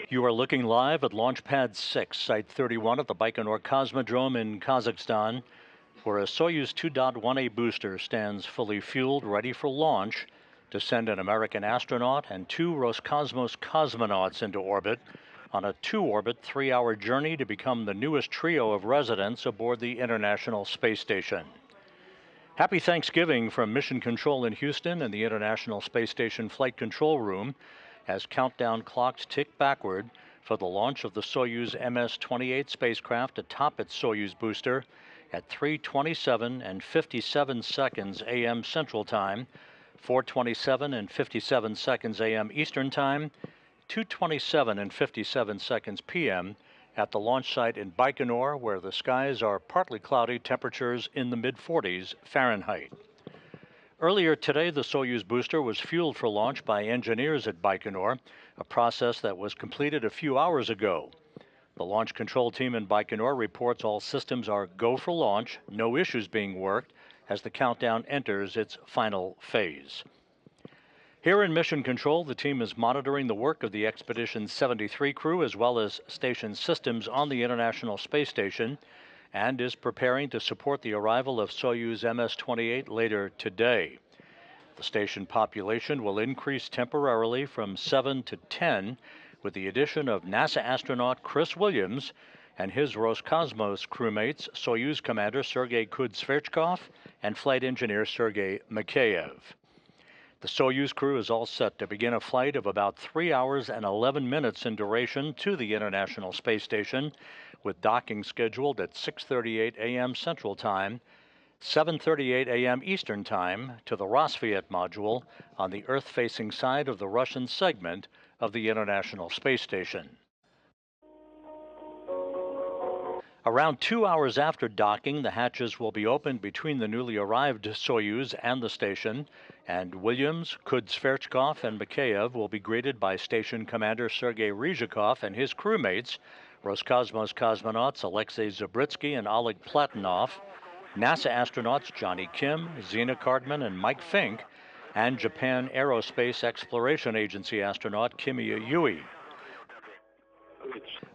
You are looking live at Launch Pad 6, Site 31 at the Baikonur Cosmodrome in Kazakhstan, where a Soyuz 2.1A booster stands fully fueled, ready for launch to send an American astronaut and 2 Roscosmos cosmonauts into orbit on a 2-orbit, 3-hour journey to become the newest trio of residents aboard the International Space Station. Happy Thanksgiving from Mission Control in Houston and the International Space Station Flight Control Room as countdown clocks tick backward for the launch of the Soyuz MS-28 spacecraft atop its Soyuz booster at 3:27 and 57 seconds a.m. Central Time, 4:27 and 57 seconds a.m. Eastern Time, 2:27 and 57 seconds p.m. at the launch site in Baikonur, where the skies are partly cloudy, temperatures in the mid-40s Fahrenheit. Earlier today, the Soyuz booster was fueled for launch by engineers at Baikonur, a process that was completed a few hours ago. The launch control team in Baikonur reports all systems are go for launch, no issues being worked as the countdown enters its final phase. Here in Mission Control, the team is monitoring the work of the Expedition 73 crew as well as station systems on the International Space Station, and is preparing to support the arrival of Soyuz MS-28 later today. The station population will increase temporarily from 7 to 10 with the addition of NASA astronaut Chris Williams and his Roscosmos crewmates, Soyuz Commander Sergei Kudzverchkov and Flight Engineer Sergei Mikheyev. The Soyuz crew is all set to begin a flight of about 3 hours and 11 minutes in duration to the International Space Station, with docking scheduled at 6:38 a.m. Central Time, 7:38 a.m. Eastern Time to the Rassvet module on the Earth-facing side of the Russian segment of the International Space Station. Around 2 hours after docking, the hatches will be opened between the newly arrived Soyuz and the station, and Williams, Kudzverchkov, and Mikheyev will be greeted by Station Commander Sergei Ryzhikov and his crewmates, Roscosmos cosmonauts Alexei Zabritsky and Oleg Platonov, NASA astronauts Johnny Kim, Zena Cardman, and Mike Fink, and Japan Aerospace Exploration Agency astronaut Kimiya Yui.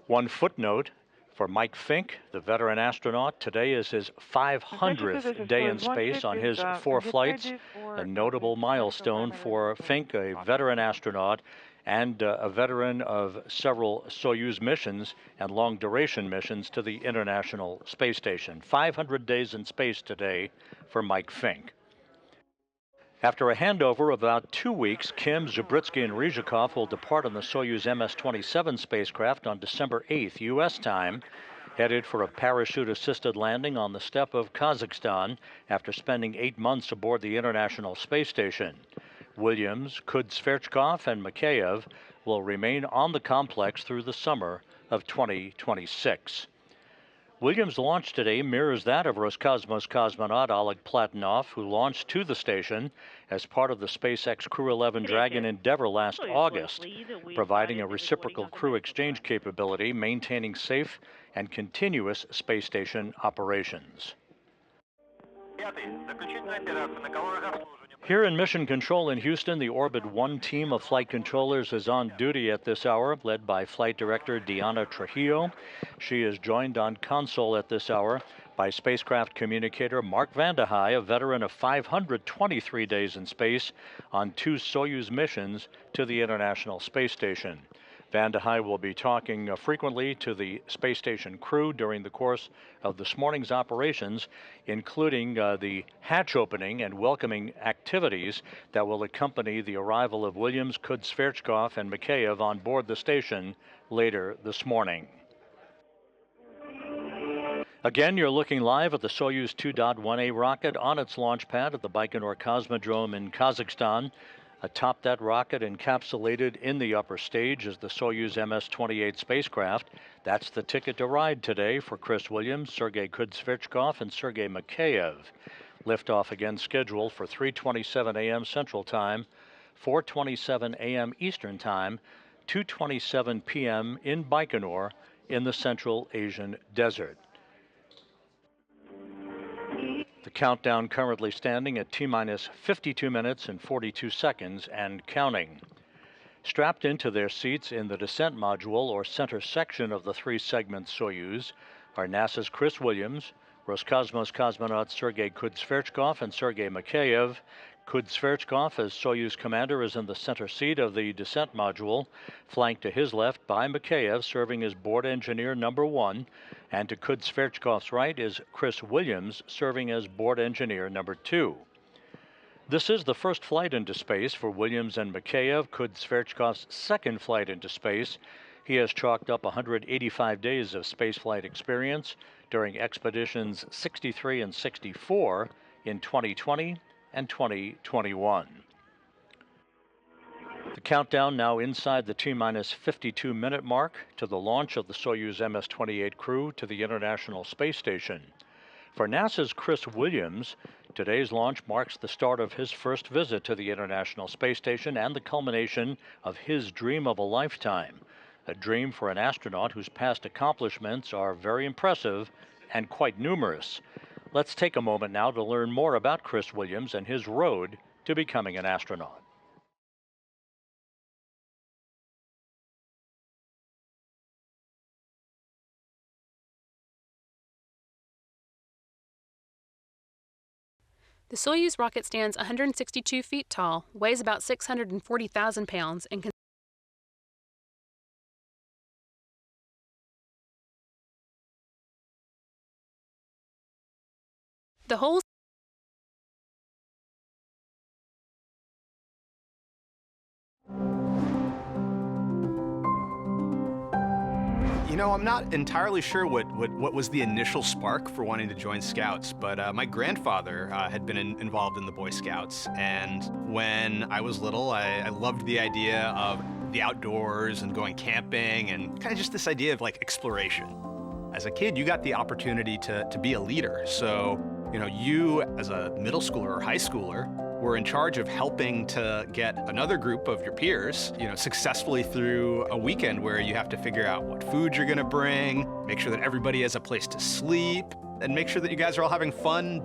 One footnote: for Mike Fink, the veteran astronaut, today is his 500th day in space on his 4 flights, a notable milestone for Fink, a veteran astronaut and a veteran of several Soyuz missions and long-duration missions to the International Space Station. 500 days in space today for Mike Fink. After a handover of about 2 weeks, Kim, Zabritsky, and Ryzhikov will depart on the Soyuz MS-27 spacecraft on December 8th, U.S. time, headed for a parachute-assisted landing on the steppe of Kazakhstan after spending 8 months aboard the International Space Station. Williams, Kudzverchkov, and Mikheyev will remain on the complex through the summer of 2026. Williams' launch today mirrors that of Roscosmos cosmonaut Oleg Platonov, who launched to the station as part of the SpaceX Crew 11 Dragon Endeavour last August, providing a reciprocal crew exchange capability, maintaining safe and continuous space station operations. Here in Mission Control in Houston, the Orbit 1 team of flight controllers is on duty at this hour, led by Flight Director Diana Trujillo. She is joined on console at this hour by spacecraft communicator Mark Vande Hei, a veteran of 523 days in space on 2 Soyuz missions to the International Space Station. Vande Hei will be talking frequently to the space station crew during the course of this morning's operations, including the hatch opening and welcoming activities that will accompany the arrival of Williams, Kudzverchkov, and Mikheyev on board the station later this morning. Again, you're looking live at the Soyuz 2.1A rocket on its launch pad at the Baikonur Cosmodrome in Kazakhstan. Atop that rocket, encapsulated in the upper stage, is the Soyuz MS-28 spacecraft. That's the ticket to ride today for Chris Williams, Sergei Kudzverchkov, and Sergei Mikheyev. Liftoff again scheduled for 3:27 a.m. Central Time, 4:27 a.m. Eastern Time, 2:27 p.m. in Baikonur in the Central Asian Desert. The countdown currently standing at T-minus 52 minutes and 42 seconds and counting. Strapped into their seats in the descent module or center section of the three-segment Soyuz are NASA's Chris Williams, Roscosmos cosmonauts Sergei Kudzverchkov and Sergei Mikheyev. Kudzverchkov, as Soyuz commander, is in the center seat of the descent module, flanked to his left by Mikheyev, serving as board engineer number 1, and to Kudzverchkov's right is Chris Williams, serving as board engineer number 2. This is the first flight into space for Williams and Mikheyev, Kudzverchkov's second flight into space. He has chalked up 185 days of spaceflight experience during expeditions 63 and 64 in 2020 and 2021. The countdown now inside the T-minus 52-minute mark to the launch of the Soyuz MS-28 crew to the International Space Station. For NASA's Chris Williams, today's launch marks the start of his first visit to the International Space Station and the culmination of his dream of a lifetime, a dream for an astronaut whose past accomplishments are very impressive and quite numerous. Let's take a moment now to learn more about Chris Williams and his road to becoming an astronaut. The Soyuz rocket stands 162 feet tall, weighs about 640,000 pounds, and the whole You know, I'm not entirely sure what was the initial spark for wanting to join Scouts, but my grandfather had been involved in the Boy Scouts, and when I was little, I loved the idea of the outdoors and going camping and kind of just this idea of like exploration. As a kid, you got the opportunity to be a leader, so you know, you as a middle schooler or high schooler were in charge of helping to get another group of your peers, you know, successfully through a weekend where you have to figure out what food you're gonna bring, make sure that everybody has a place to sleep, and make sure that you guys are all having fun.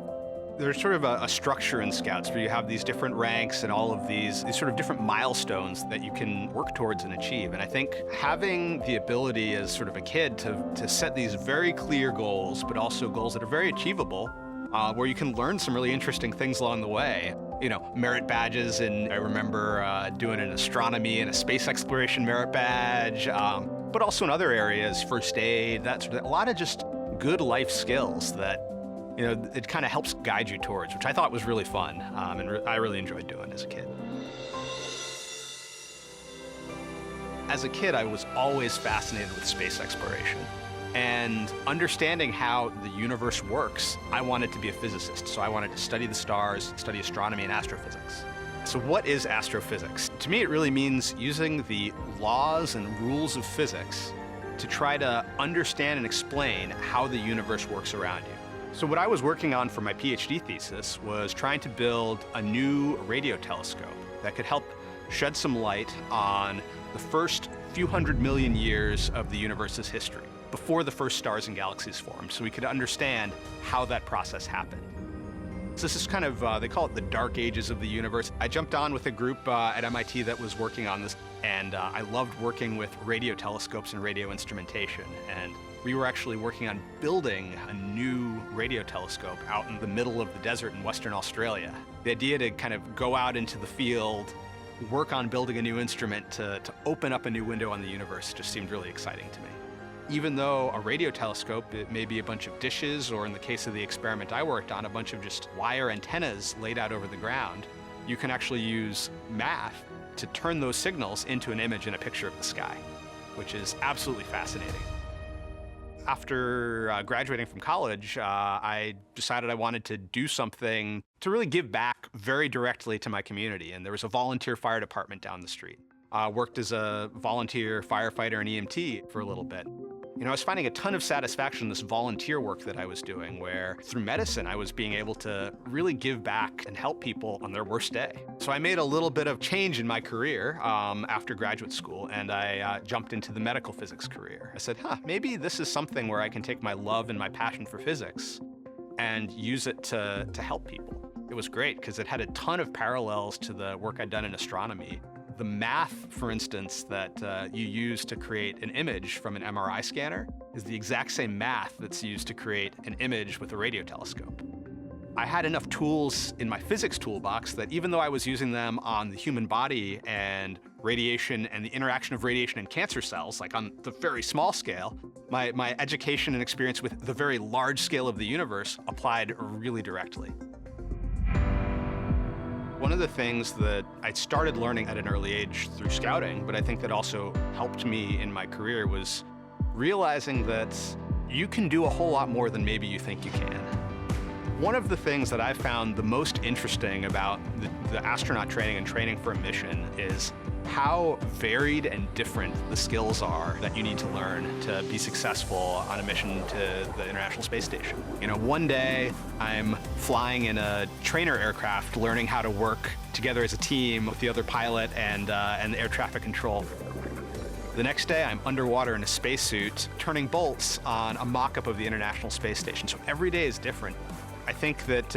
There's sort of a structure in Scouts where you have these different ranks and all of these sort of different milestones that you can work towards and achieve. And I think having the ability as sort of a kid to set these very clear goals, but also goals that are very achievable, where you can learn some really interesting things along the way. You know, merit badges, and I remember doing an astronomy and a space exploration merit badge, but also in other areas, first aid, that sort of, a lot of just good life skills that, you know, it kind of helps guide you towards, which I thought was really fun, and I really enjoyed doing as a kid. As a kid, I was always fascinated with space exploration. And understanding how the universe works, I wanted to be a physicist. So I wanted to study the stars, study astronomy and astrophysics. So what is astrophysics? To me, it really means using the laws and rules of physics to try to understand and explain how the universe works around you. So what I was working on for my PhD thesis was trying to build a new radio telescope that could help shed some light on the first few 100 million years of the universe's history, before the first stars and galaxies formed, so we could understand how that process happened. So this is kind of, they call it the dark ages of the universe. I jumped on with a group at MIT that was working on this, and I loved working with radio telescopes and radio instrumentation. And we were actually working on building a new radio telescope out in the middle of the desert in Western Australia. The idea to kind of go out into the field, work on building a new instrument to open up a new window on the universe just seemed really exciting to me. Even though a radio telescope, it may be a bunch of dishes, or in the case of the experiment I worked on, a bunch of just wire antennas laid out over the ground, you can actually use math to turn those signals into an image and a picture of the sky, which is absolutely fascinating. After graduating from college, I decided I wanted to do something to really give back very directly to my community, and there was a volunteer fire department down the street. Worked as a volunteer firefighter and EMT for a little bit. You know, I was finding a ton of satisfaction in this volunteer work that I was doing, where through medicine, I was being able to really give back and help people on their worst day. So I made a little bit of change in my career after graduate school, and I jumped into the medical physics career. I said, maybe this is something where I can take my love and my passion for physics and use it to help people. It was great because it had a ton of parallels to the work I'd done in astronomy. The math, for instance, that you use to create an image from an MRI scanner is the exact same math that's used to create an image with a radio telescope. I had enough tools in my physics toolbox that even though I was using them on the human body and radiation and the interaction of radiation and cancer cells, like on the very small scale, my education and experience with the very large scale of the universe applied really directly. One of the things that I started learning at an early age through scouting, but I think that also helped me in my career, was realizing that you can do a whole lot more than maybe you think you can. One of the things that I found the most interesting about the astronaut training and training for a mission is how varied and different the skills are that you need to learn to be successful on a mission to the International Space Station. You know, one day I'm flying in a trainer aircraft, learning how to work together as a team with the other pilot and air traffic control. The next day, I'm underwater in a spacesuit, turning bolts on a mock-up of the International Space Station. So every day is different. I think that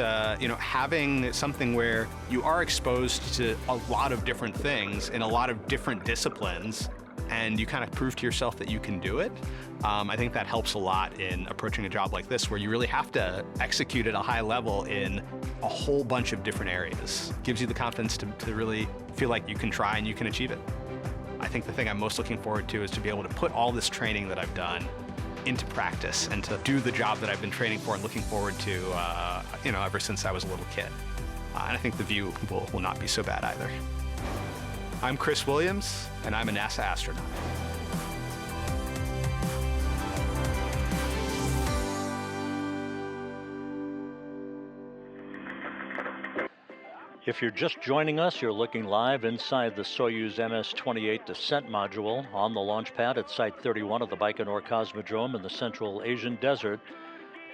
having something where you are exposed to a lot of different things in a lot of different disciplines, and you kind of prove to yourself that you can do it, I think that helps a lot in approaching a job like this, where you really have to execute at a high level in a whole bunch of different areas. It gives you the confidence to really feel like you can try and you can achieve it. I think the thing I'm most looking forward to is to be able to put all this training that I've done into practice and to do the job that I've been training for and looking forward to, ever since I was a little kid. And I think the view will not be so bad either. I'm Chris Williams, and I'm a NASA astronaut. If you're just joining us, you're looking live inside the Soyuz MS-28 descent module on the launch pad at Site 31 of the Baikonur Cosmodrome in the Central Asian Desert.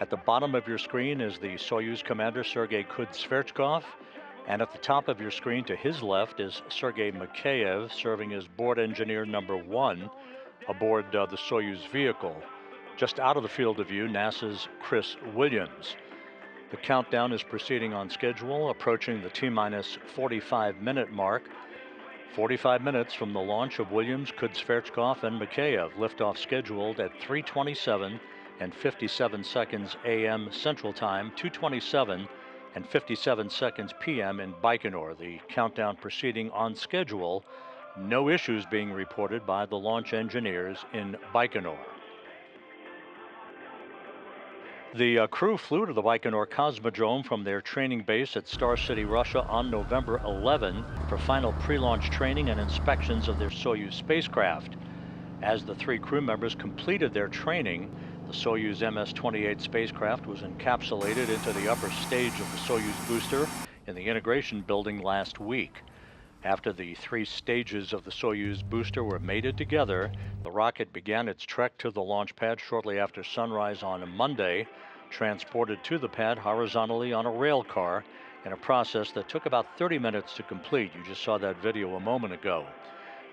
At the bottom of your screen is the Soyuz commander, Sergei Kudsyverchkov, and at the top of your screen to his left is Sergei Mikheyev, serving as board engineer number 1 aboard the Soyuz vehicle. Just out of the field of view, NASA's Chris Williams. The countdown is proceeding on schedule, approaching the T-minus 45-minute mark. 45 minutes from the launch of Williams, Kudsyverchkov, and Mikheyev. Liftoff scheduled at 3:27 and 57 seconds a.m. Central Time, 2:27 and 57 seconds p.m. in Baikonur. The countdown proceeding on schedule. No issues being reported by the launch engineers in Baikonur. The crew flew to the Baikonur Cosmodrome from their training base at Star City, Russia on November 11 for final pre-launch training and inspections of their Soyuz spacecraft. As the 3 crew members completed their training, the Soyuz MS-28 spacecraft was encapsulated into the upper stage of the Soyuz booster in the integration building last week. After the 3 stages of the Soyuz booster were mated together, the rocket began its trek to the launch pad shortly after sunrise on Monday, transported to the pad horizontally on a rail car in a process that took about 30 minutes to complete. You just saw that video a moment ago.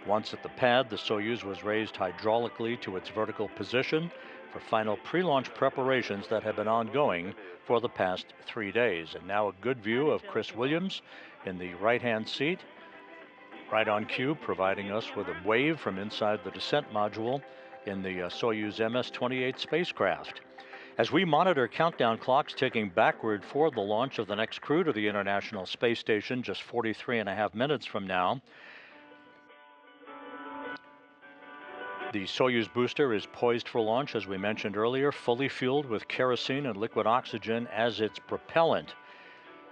Once at the pad, the Soyuz was raised hydraulically to its vertical position for final pre-launch preparations that have been ongoing for the past 3 days. And now a good view of Chris Williams in the right-hand seat, right on cue, providing us with a wave from inside the descent module in the Soyuz MS-28 spacecraft. As we monitor countdown clocks ticking backward for the launch of the next crew to the International Space Station just 43.5 minutes from now, the Soyuz booster is poised for launch, as we mentioned earlier, fully fueled with kerosene and liquid oxygen as its propellant.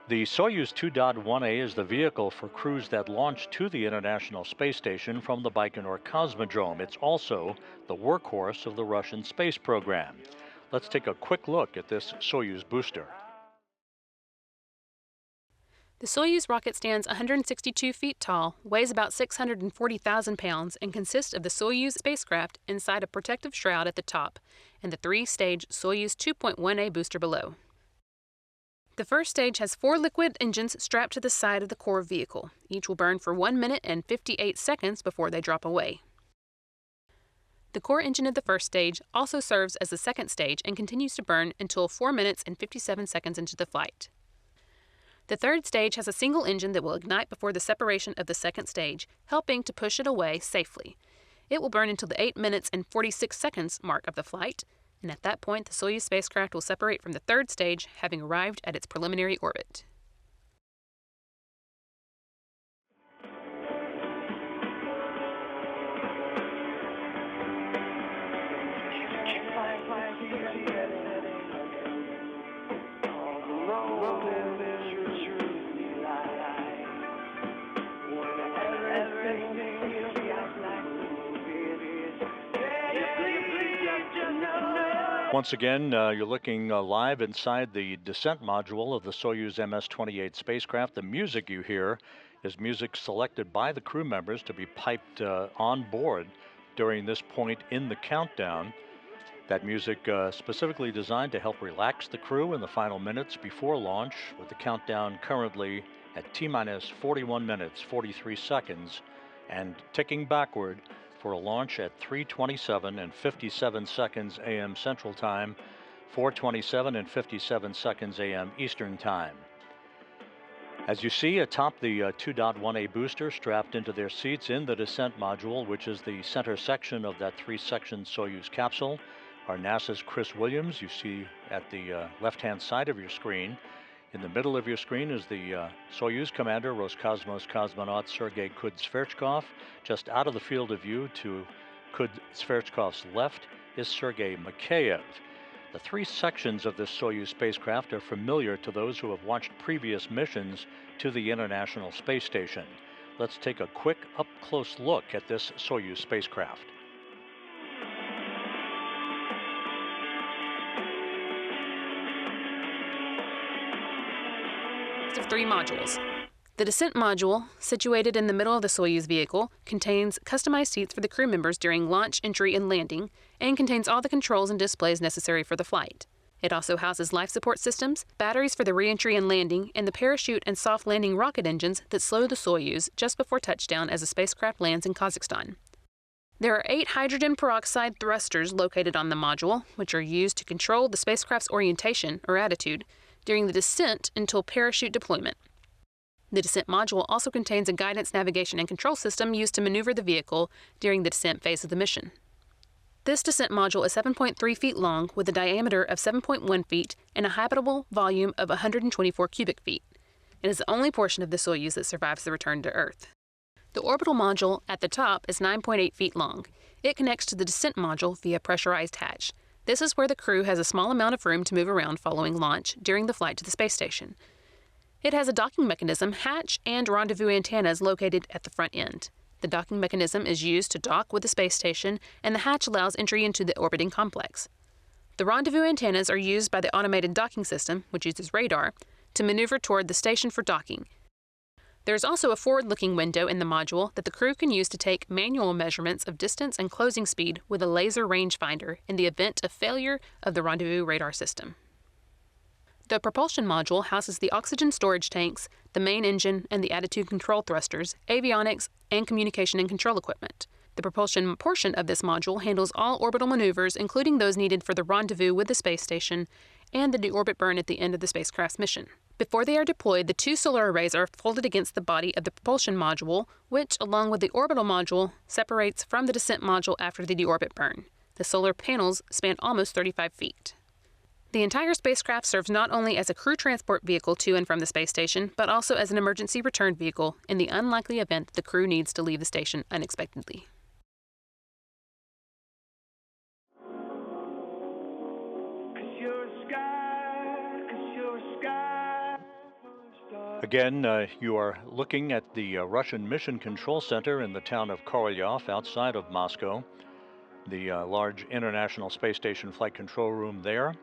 The Soyuz 2.1A is the vehicle for crews that launch to the International Space Station from the Baikonur Cosmodrome. It's also the workhorse of the Russian space program. Let's take a quick look at this Soyuz booster. The Soyuz rocket stands 162 feet tall, weighs about 640,000 pounds, and consists of the Soyuz spacecraft inside a protective shroud at the top and the 3-stage Soyuz 2.1A booster below. The first stage has 4 liquid engines strapped to the side of the core vehicle. Each will burn for 1 minute and 58 seconds before they drop away. The core engine of the first stage also serves as the second stage and continues to burn until 4 minutes and 57 seconds into the flight. The third stage has a single engine that will ignite before the separation of the second stage, helping to push it away safely. It will burn until the 8 minutes and 46 seconds mark of the flight, and at that point the Soyuz spacecraft will separate from the third stage, having arrived at its preliminary orbit. Once again, you're looking live inside the descent module of the Soyuz MS-28 spacecraft. The music you hear is music selected by the crew members to be piped on board during this point in the countdown. That music specifically designed to help relax the crew in the final minutes before launch, with the countdown currently at T-minus 41 minutes, 43 seconds, and ticking backward for a launch at 3:27 and 57 seconds a.m. Central Time, 4:27 and 57 seconds a.m. Eastern Time. As you see atop the 2.1A booster strapped into their seats in the descent module, which is the center section of that three-section Soyuz capsule, are NASA's Chris Williams, you see at the left-hand side of your screen. In the middle of your screen is the Soyuz commander, Roscosmos cosmonaut Sergei Kud-Sverchkov. Just out of the field of view to Kud-Sverchkov's left is Sergei Mikheyev. The three sections of this Soyuz spacecraft are familiar to those who have watched previous missions to the International Space Station. Let's take a quick up-close look at this Soyuz spacecraft. Of 3 modules. The descent module, situated in the middle of the Soyuz vehicle, contains customized seats for the crew members during launch, entry, and landing, and contains all the controls and displays necessary for the flight. It also houses life support systems, batteries for the re-entry and landing, and the parachute and soft landing rocket engines that slow the Soyuz just before touchdown as the spacecraft lands in Kazakhstan. There are 8 hydrogen peroxide thrusters located on the module, which are used to control the spacecraft's orientation, or attitude, during the descent until parachute deployment. The descent module also contains a guidance, navigation, and control system used to maneuver the vehicle during the descent phase of the mission. This descent module is 7.3 feet long with a diameter of 7.1 feet and a habitable volume of 124 cubic feet. It is the only portion of the Soyuz that survives the return to Earth. The orbital module at the top is 9.8 feet long. It connects to the descent module via pressurized hatch. This is where the crew has a small amount of room to move around following launch during the flight to the space station. It has a docking mechanism, hatch, and rendezvous antennas located at the front end. The docking mechanism is used to dock with the space station, and the hatch allows entry into the orbiting complex. The rendezvous antennas are used by the automated docking system, which uses radar, to maneuver toward the station for docking. There is also a forward-looking window in the module that the crew can use to take manual measurements of distance and closing speed with a laser rangefinder in the event of failure of the rendezvous radar system. The propulsion module houses the oxygen storage tanks, the main engine, and the attitude control thrusters, avionics, and communication and control equipment. The propulsion portion of this module handles all orbital maneuvers, including those needed for the rendezvous with the space station and the deorbit burn at the end of the spacecraft's mission. Before they are deployed, the 2 solar arrays are folded against the body of the propulsion module, which, along with the orbital module, separates from the descent module after the deorbit burn. The solar panels span almost 35 feet. The entire spacecraft serves not only as a crew transport vehicle to and from the space station, but also as an emergency return vehicle in the unlikely event that the crew needs to leave the station unexpectedly. Again, you are looking at the Russian Mission Control Center in the town of Korolyov outside of Moscow, the large International Space Station flight control room there,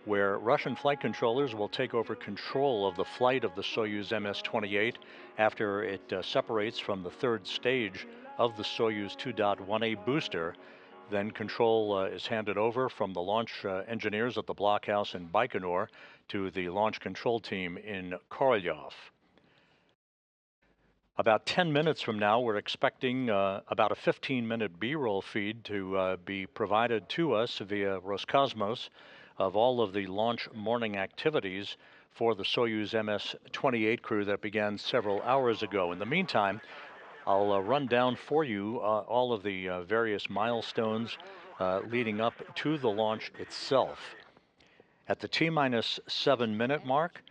where Russian flight controllers will take over control of the flight of the Soyuz MS-28 after it separates from the third stage of the Soyuz 2.1A booster. Then control is handed over from the launch engineers at the blockhouse in Baikonur to the launch control team in Korolyov. About 10 minutes from now, we're expecting about a 15-minute B-roll feed to be provided to us via Roscosmos of all of the launch morning activities for the Soyuz MS-28 crew that began several hours ago. In the meantime, I'll run down for you all of the various milestones leading up to the launch itself. At the T-minus 7-minute mark,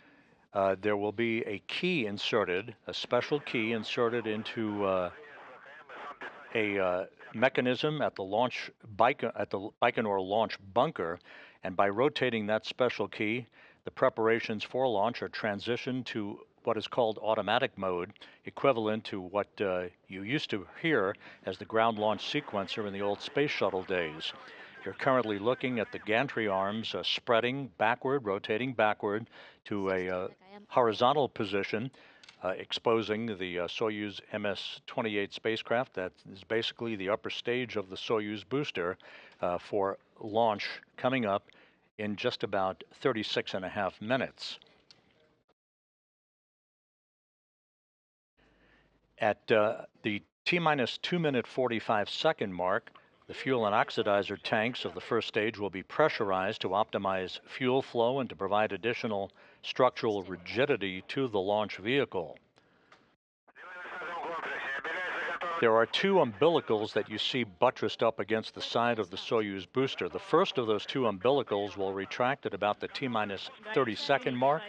there will be a key inserted, a special key inserted into a mechanism at the Baikonur launch bunker, and by rotating that special key, the preparations for launch are transitioned to what is called automatic mode, equivalent to what you used to hear as the ground launch sequencer in the old space shuttle days. You're currently looking at the gantry arms spreading backward, rotating backward to a horizontal position, exposing the Soyuz MS-28 spacecraft. That is basically the upper stage of the Soyuz booster for launch coming up in just about 36.5 minutes. At the T-minus 2-minute 45-second mark, the fuel and oxidizer tanks of the first stage will be pressurized to optimize fuel flow and to provide additional structural rigidity to the launch vehicle. There are two umbilicals that you see buttressed up against the side of the Soyuz booster. The first of those two umbilicals will retract at about the T-minus 30-second mark.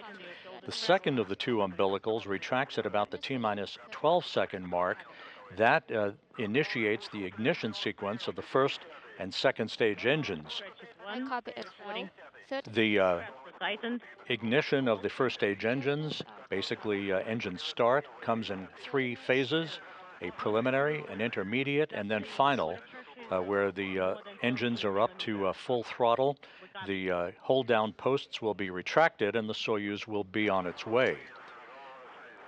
The second of the two umbilicals retracts at about the T-minus 12-second mark. That initiates the ignition sequence of the first and second stage engines. The ignition of the first stage engines, basically engine start, comes in three phases: a preliminary, an intermediate, and then final, where the engines are up to full throttle. The hold down posts will be retracted and the Soyuz will be on its way.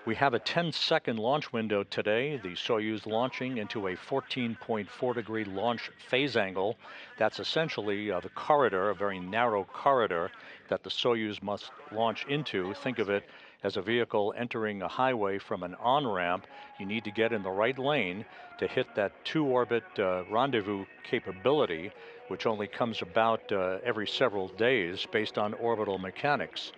We have a 10-second launch window today, the Soyuz launching into a 14.4-degree launch phase angle. That's essentially the corridor, a very narrow corridor that the Soyuz must launch into. Think of it as a vehicle entering a highway from an on-ramp. You need to get in the right lane to hit that two-orbit rendezvous capability, which only comes about every several days based on orbital mechanics.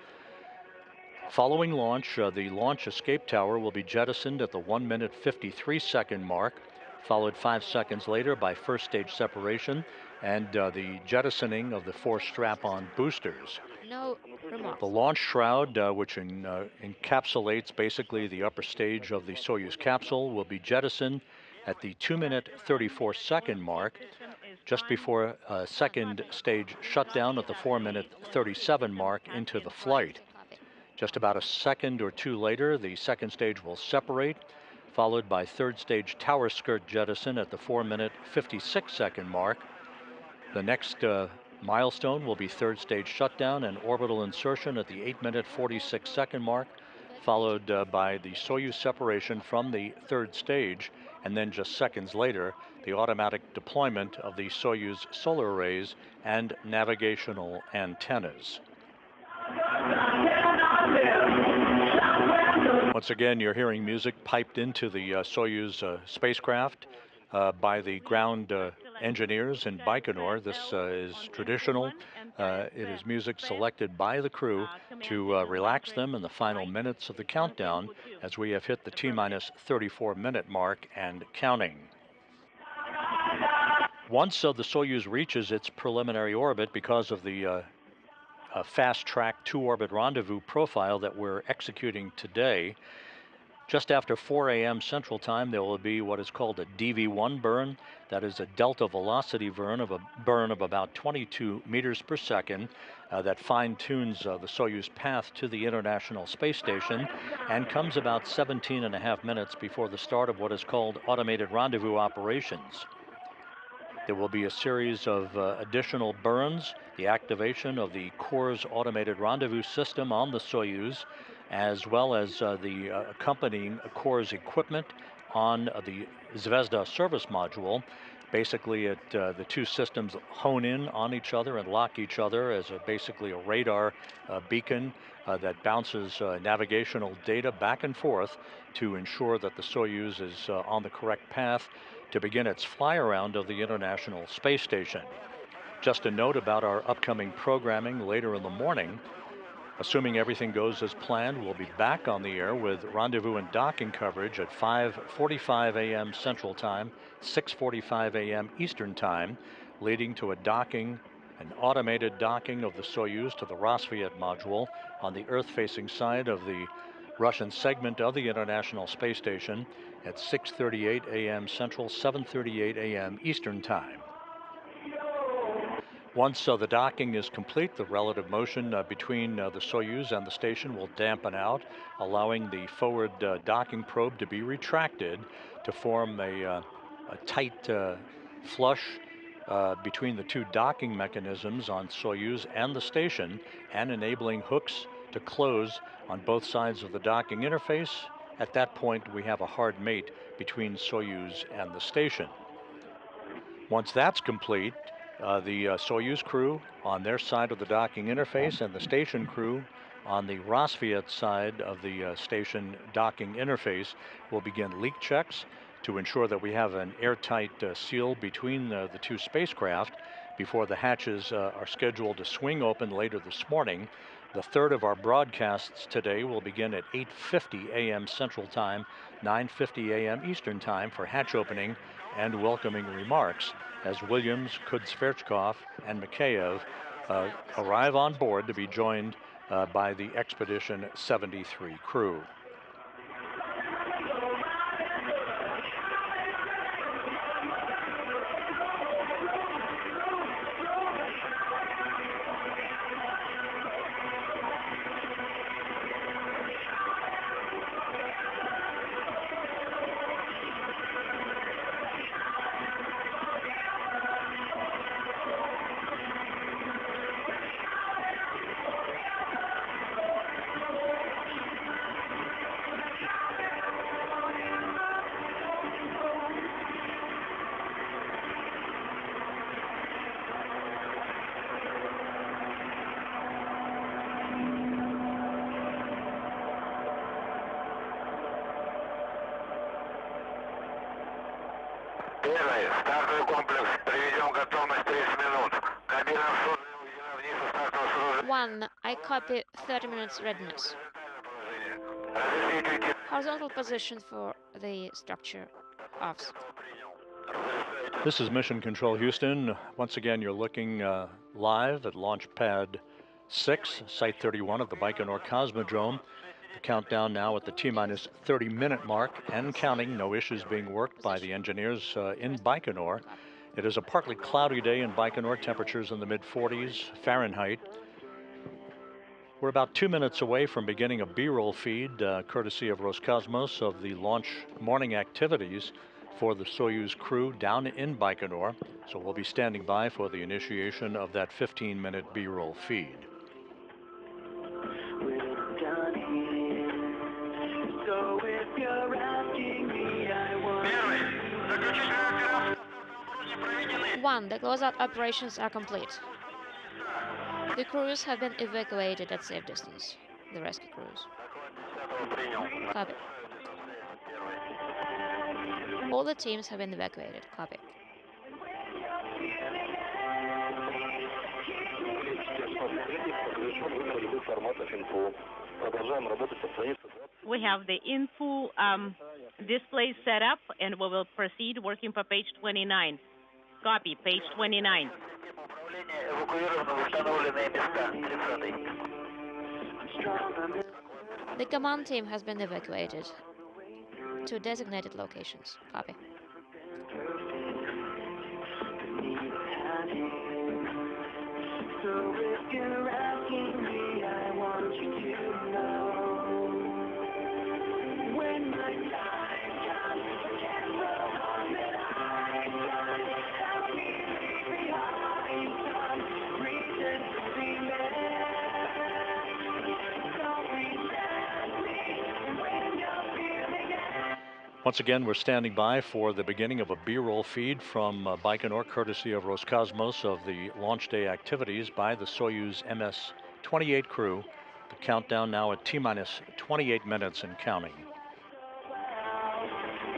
Following launch, the launch escape tower will be jettisoned at the 1-minute 53-second mark, followed 5 seconds later by first stage separation and the jettisoning of the 4 strap-on boosters. The launch shroud, which encapsulates basically the upper stage of the Soyuz capsule, will be jettisoned at the 2-minute 34-second mark, just before second stage shutdown at the 4-minute 37 mark into the flight. Just about a second or two later, the second stage will separate, followed by third stage tower skirt jettison at the 4-minute 56-second mark. The next milestone will be third stage shutdown and orbital insertion at the 8-minute 46-second mark, followed by the Soyuz separation from the third stage, and then just seconds later, the automatic deployment of the Soyuz solar arrays and navigational antennas. Once again, you're hearing music piped into the Soyuz spacecraft by the ground engineers in Baikonur. This is traditional. It is music selected by the crew to relax them in the final minutes of the countdown as we have hit the T-minus 34-minute mark and counting. Once the Soyuz reaches its preliminary orbit, because of the fast-track two-orbit rendezvous profile that we're executing today, just after 4 a.m. Central Time, there will be what is called a DV1 burn. That is a delta velocity burn of about 22 meters per second that fine-tunes the Soyuz path to the International Space Station and comes about 17.5 minutes before the start of what is called automated rendezvous operations. There will be a series of additional burns, the activation of the Kurs automated rendezvous system on the Soyuz, as well as the accompanying Kurs equipment on the Zvezda service module. Basically, the two systems hone in on each other and lock each other as basically a radar beacon that bounces navigational data back and forth to ensure that the Soyuz is on the correct path to begin its fly-around of the International Space Station. Just a note about our upcoming programming later in the morning. Assuming everything goes as planned, we'll be back on the air with rendezvous and docking coverage at 5:45 a.m. Central Time, 6:45 a.m. Eastern Time, leading to an automated docking of the Soyuz to the Rassvet module on the Earth-facing side of the Russian segment of the International Space Station at 6:38 a.m. Central, 7:38 a.m. Eastern Time. Once the docking is complete, the relative motion between the Soyuz and the station will dampen out, allowing the forward docking probe to be retracted to form a tight flush between the two docking mechanisms on Soyuz and the station, and enabling hooks to close on both sides of the docking interface. At that point, we have a hard mate between Soyuz and the station. Once that's complete, the Soyuz crew on their side of the docking interface and the station crew on the Rassvet side of the station docking interface will begin leak checks to ensure that we have an airtight seal between the two spacecraft before the hatches are scheduled to swing open later this morning. The third of our broadcasts today will begin at 8:50 a.m. Central Time, 9:50 a.m. Eastern Time for hatch opening and welcoming remarks as Williams, Kudzverchkov, and Mikheyev arrive on board to be joined by the Expedition 73 crew. Первый, стартовый комплекс. Приведем готовность 30 минут. Кабина введена вниз у стартового сооружения. 1. I copy 30 minutes readiness. Разрешите уйти. Horizontal position for the structure offs. This is Mission Control Houston. Once again, you're looking live at Launch Pad 6, Site 31 of the Baikonur Cosmodrome. The countdown now at the T-minus 30-minute mark and counting. No issues being worked by the engineers in Baikonur. It is a partly cloudy day in Baikonur, temperatures in the mid-40s Fahrenheit. We're about 2 minutes away from beginning a B-roll feed, courtesy of Roscosmos, of the launch morning activities for the Soyuz crew down in Baikonur. So we'll be standing by for the initiation of that 15-minute B-roll feed. One, the closeout operations are complete. The crews have been evacuated at safe distance. The rescue crews. Copy. All the teams have been evacuated. Copy. We have the info display set up, and we will proceed working for page 29. Copy, page 29. The command team has been evacuated to designated locations. Copy. So if you're asking me, I want you to know. When my time comes, forget the harm that I've done. Help me leave behind some reason to be mad. Don't resent me when you're feeling it. Once again, we're standing by for the beginning of a B-roll feed from Baikonur, courtesy of Roscosmos, of the launch day activities by the Soyuz MS-28 crew. The countdown now at T-minus 28 minutes and counting.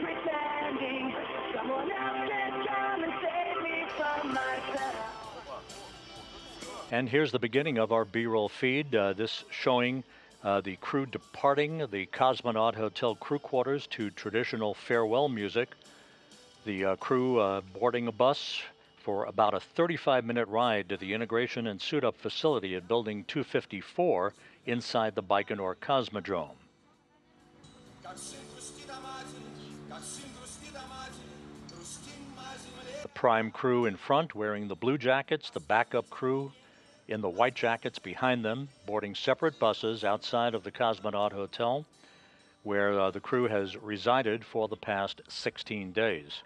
Pretending someone else can come and save me from myself. And here's the beginning of our B-roll feed, this showing the crew departing the Cosmonaut Hotel crew quarters to traditional farewell music. The crew boarding a bus for about a 35-minute ride to the integration and suit-up facility at Building 254 inside the Baikonur Cosmodrome. The prime crew in front wearing the blue jackets, the backup crew in the white jackets behind them, boarding separate buses outside of the Cosmonaut Hotel, where the crew has resided for the past 16 days.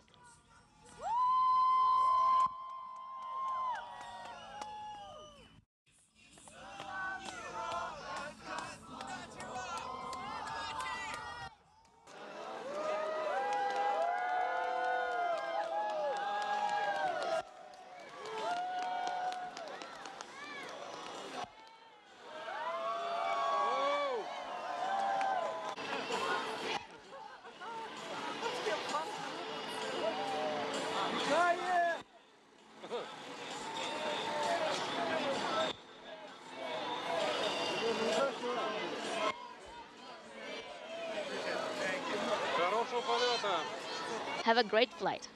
Have a great flight.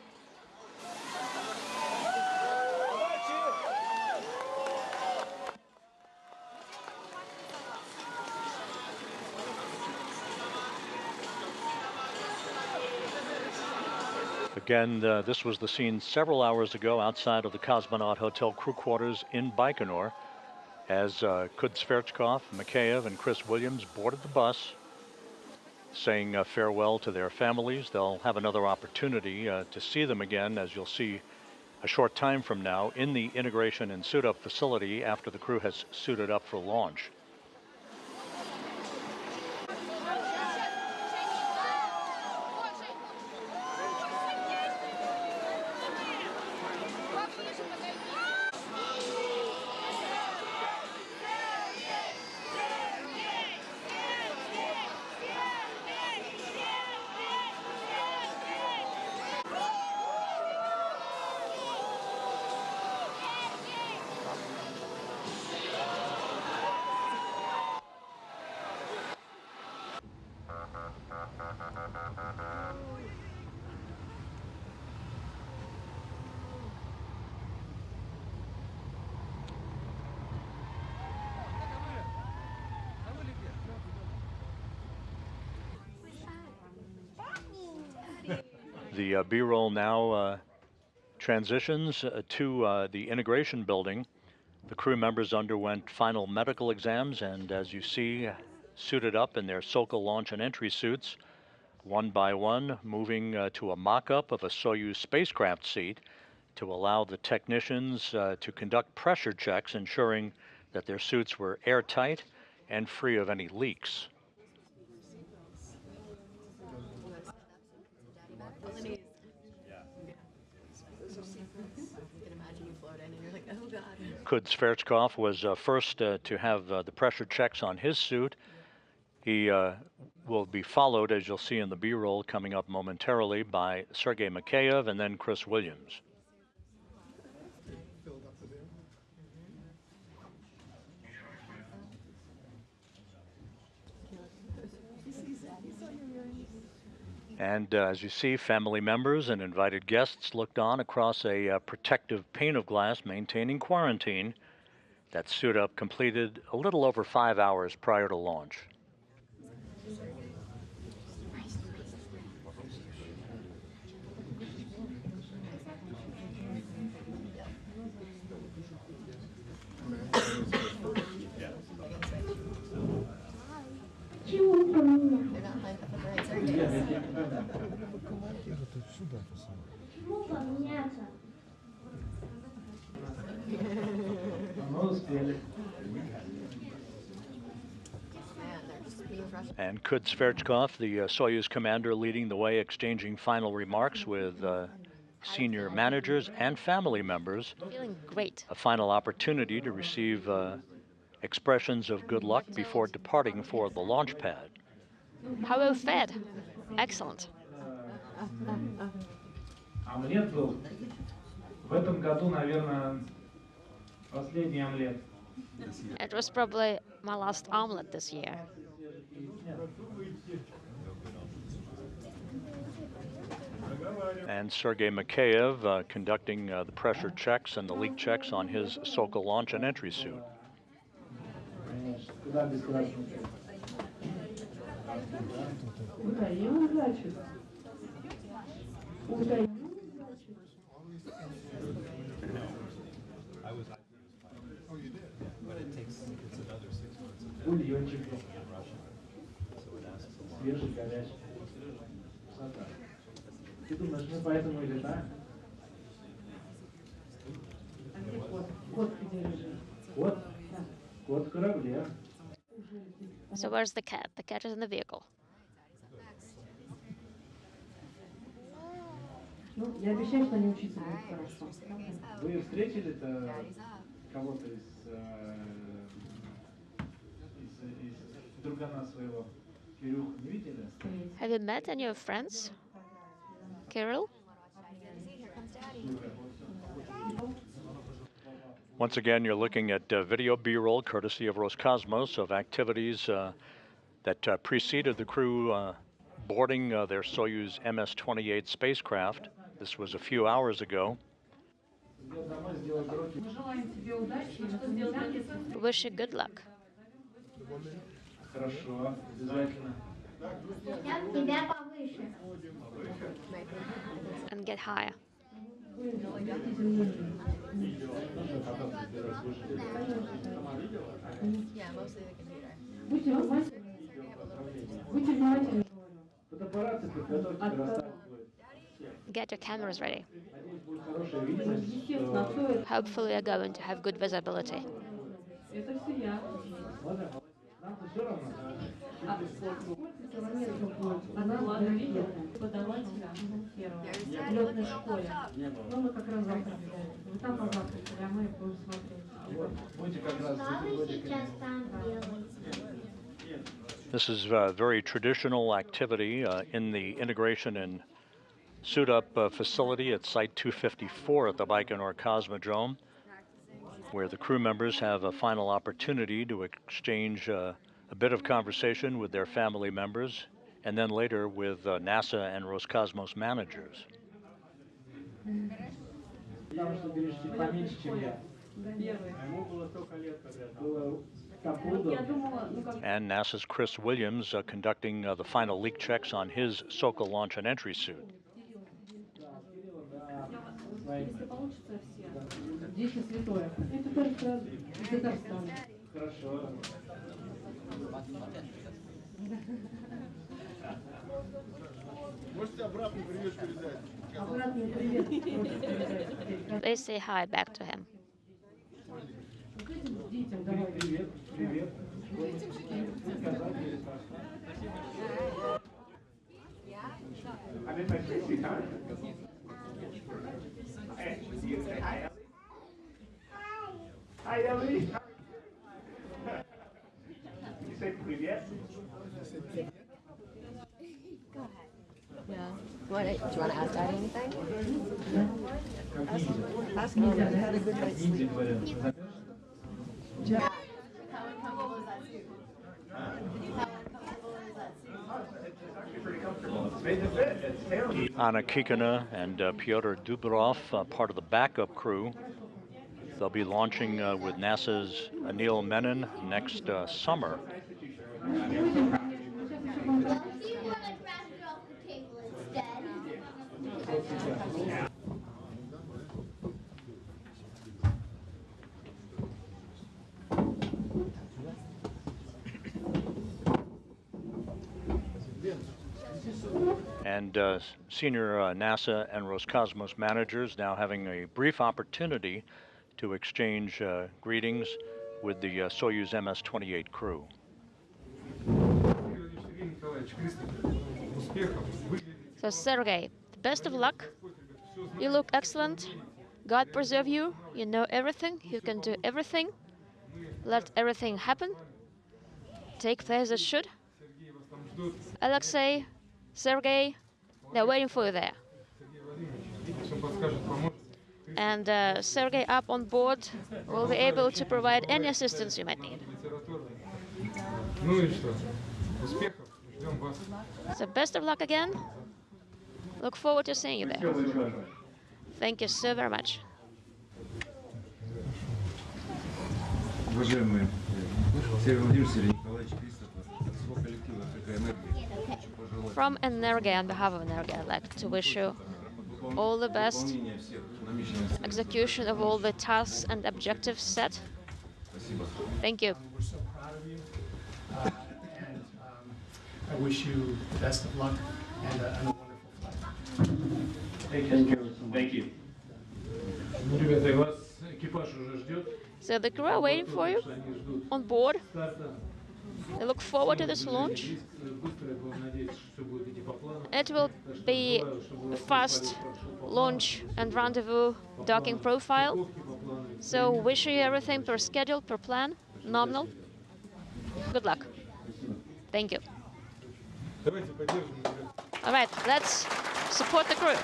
Again, this was the scene several hours ago outside of the Cosmonaut Hotel crew quarters in Baikonur as Kudzverchkov, Mikheyev, and Chris Williams boarded the bus, saying farewell to their families. They'll have another opportunity to see them again, as you'll see a short time from now, in the integration and suit-up facility after the crew has suited up for launch. The B-roll now transitions to the integration building. The crew members underwent final medical exams and, as you see, suited up in their Sokol launch and entry suits, one by one, moving to a mock-up of a Soyuz spacecraft seat to allow the technicians to conduct pressure checks, ensuring that their suits were airtight and free of any leaks. Kudzverchkov was first to have the pressure checks on his suit. He will be followed, as you'll see in the B-roll coming up momentarily, by Sergei Mikheyev and then Chris Williams. And as you see, family members and invited guests looked on across a protective pane of glass maintaining quarantine. That suit-up completed a little over 5 hours prior to launch. And Kudzverchkov, the Soyuz commander, leading the way, exchanging final remarks with senior managers and family members. Feeling great. A final opportunity to receive expressions of good luck before departing for the launch pad. How well fed. Excellent. Омлет был в этом году, наверное, It was probably my last omelet this year. And Sergei Mikheyev conducting the pressure checks and the leak checks on his Sokol launch and entry suit. So where's the cat? The cat is in the vehicle. Я обещаю, что не учиться будет хорошо. Вы встретили-то кого-то из другана своего? Кирюху не видели? Have you met any of your friends? Kirill? Once again, you're looking at video B-roll courtesy of Roscosmos of activities that preceded the crew boarding their Soyuz MS-28 spacecraft. This was a few hours ago. Wish you good luck. Хорошо, обязательно. And get higher. Будьте внимательны. Фотоаппараты подготовьте к рассадке. Get your cameras ready. Надеюсь, будет хорошая видимость. Hopefully you're going to have good visibility. Это все я. Ладно? Нам-то все равно. Она преподавателя в летной школе. Ну, мы как раз завтра. Вы там позавтракали, а мы будем смотреть. Будете как раз This is very traditional activity in the integration and suit-up facility at Site 254 at the Baikonur Cosmodrome, where the crew members have a final opportunity to exchange a bit of conversation with their family members, and then later with NASA and Roscosmos managers. And NASA's Chris Williams conducting the final leak checks on his Sokol launch and entry suit. Please say hi back to him. Hi, Ellie. You say привет? Yeah. Do you want to ask Daddy anything? Ask me. I had a good night's sleep. Yeah. How uncomfortable is that suit? How uncomfortable is that suit? It's actually pretty comfortable. It's made to fit. It's tailored. Anna Kikina and Pyotr Dubrov, part of the backup crew. They'll be launching with NASA's Anil Menon next summer. And senior NASA and Roscosmos managers now having a brief opportunity to exchange greetings with the Soyuz MS-28 crew. So Sergei, best of luck. You look excellent. God preserve you. You know everything. You can do everything. Let everything happen. Take place as it should. Alexei, Sergei, they're waiting for you there. And Sergey up on board will be able to provide any assistance you might need. Ну и что? Успехов. Ждем вас. So best of luck again. Look forward to seeing you there. Thank you so very much. Уважаемый Сергей Владимирович, Сергей Николаевич Кристофер, от всего коллектива «Africa Energy» хочу пожелать From Energy, on behalf of Energy, I'd like to wish you all the best выполнения всех намеченных execution of all the tasks and objectives set. Спасибо. Thank you. We're so proud of you. I wish you the best of luck and a wonderful flight. Thank you. Ну, ребята, и вас экипаж уже ждет. So the crew are waiting for you on board. They look forward to this launch. It will be a fast launch and rendezvous docking profile. So wishing you everything per schedule, per plan, nominal. Good luck. Thank you. Давайте поддержим. All right, let's support the crew.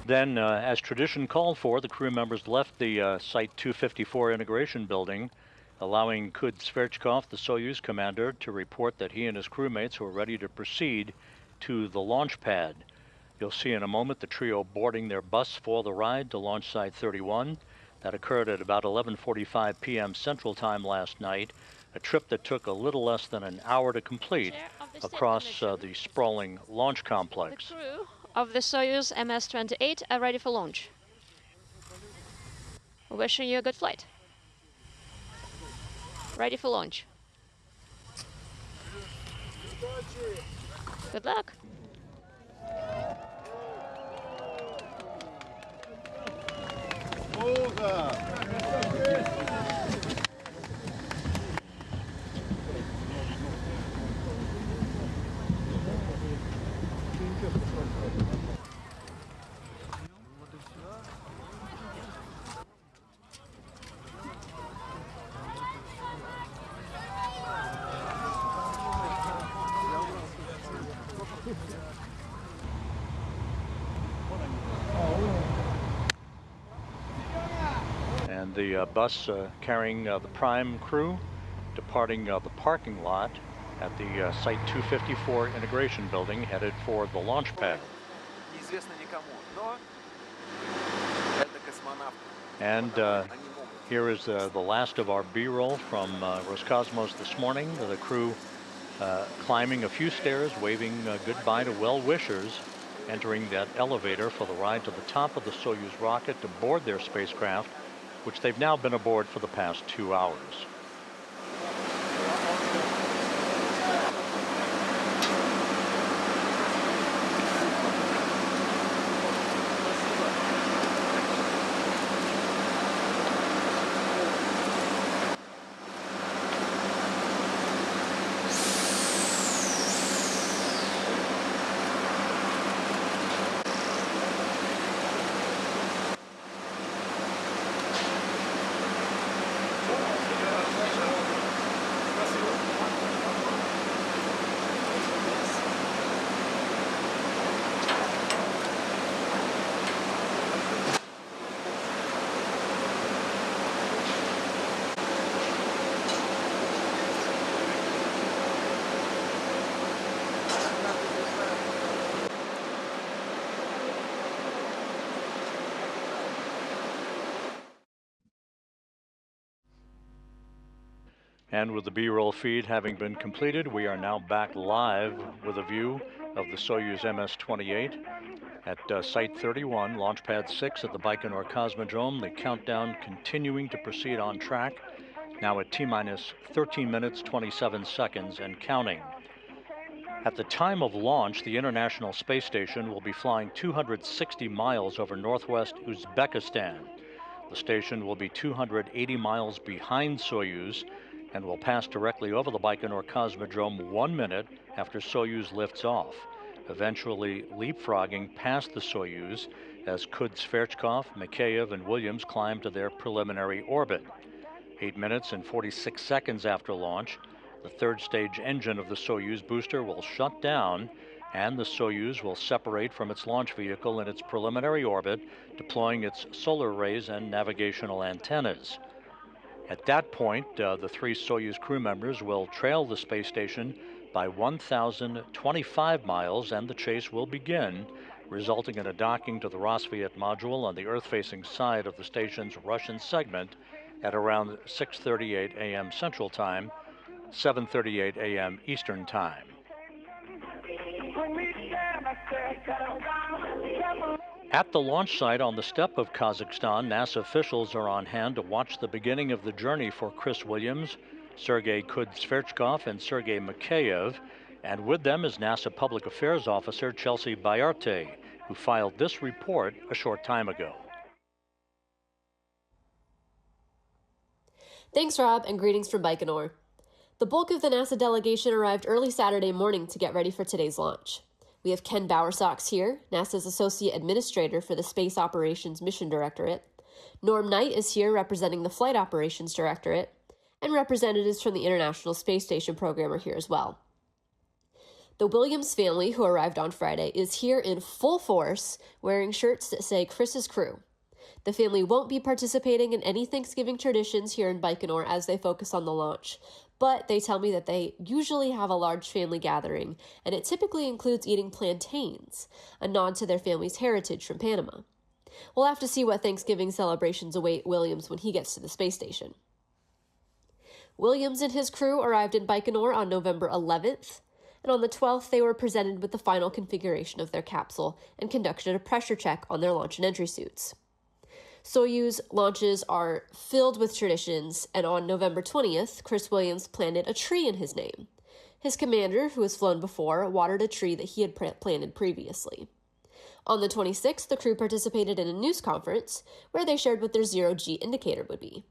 Then, as tradition called for, the crew members left the Site 254 integration building, allowing Kud Sverchkov, the Soyuz commander, to report that he and his crewmates were ready to proceed to the launch pad. You'll see in a moment the trio boarding their bus for the ride to launch Site 31. That occurred at about 11:45 p.m. Central Time last night, a trip that took a little less than an hour to complete across the sprawling launch complex. The crew of the Soyuz MS-28 are ready for launch. Wishing you a good flight. Ready for launch. Good luck. And the bus carrying the prime crew departing the parking lot at the Site 254 integration building, headed for the launch pad. And here is the last of our B-roll from Roscosmos this morning. The crew climbing a few stairs, waving goodbye to well-wishers, entering that elevator for the ride to the top of the Soyuz rocket to board their spacecraft, which they've now been aboard for the past 2 hours. And with the B-roll feed having been completed, we are now back live with a view of the Soyuz MS-28 at Site 31, Launch Pad 6 at the Baikonur Cosmodrome. The countdown continuing to proceed on track, now at T-minus 13 minutes, 27 seconds and counting. At the time of launch, the International Space Station will be flying 260 miles over northwest Uzbekistan. The station will be 280 miles behind Soyuz and will pass directly over the Baikonur Cosmodrome 1 minute after Soyuz lifts off, eventually leapfrogging past the Soyuz as Kud Sverchkov, Mikheyev, and Williams climb to their preliminary orbit. 8 minutes and 46 seconds after launch, The third stage engine of the Soyuz booster will shut down, and the Soyuz will separate from its launch vehicle in its preliminary orbit, deploying its solar arrays and navigational antennas. At that point, the three Soyuz crew members will trail the space station by 1,025 miles, and the chase will begin, resulting in a docking to the Rassvet module on the Earth-facing side of the station's Russian segment at around 6:38 a.m. Central Time, 7:38 a.m. Eastern Time. At the launch site on the steppe of Kazakhstan, NASA officials are on hand to watch the beginning of the journey for Chris Williams, Sergei Kudzverchkov, and Sergei Mikheyev, and with them is NASA Public Affairs Officer Chelsea Bayarte, who filed this report a short time ago. Thanks, Rob, and greetings from Baikonur. The bulk of the NASA delegation arrived early Saturday morning to get ready for today's launch. We have Ken Bowersox here, NASA's Associate Administrator for the Space Operations Mission Directorate. Norm Knight is here representing the Flight Operations Directorate, and representatives from the International Space Station program are here as well. The Williams family, who arrived on Friday, is here in full force, wearing shirts that say Chris's Crew. The family won't be participating in any Thanksgiving traditions here in Baikonur as they focus on the launch, but they tell me that they usually have a large family gathering, and it typically includes eating plantains, a nod to their family's heritage from Panama. We'll have to see what Thanksgiving celebrations await Williams when he gets to the space station. Williams and his crew arrived in Baikonur on November 11th, and on the 12th they were presented with the final configuration of their capsule and conducted a pressure check on their launch and entry suits. Soyuz launches are filled with traditions, and on November 20th, Chris Williams planted a tree in his name. His commander, who has flown before, watered a tree that he had planted previously. On the 26th, the crew participated in a news conference where they shared what their zero-G indicator would be.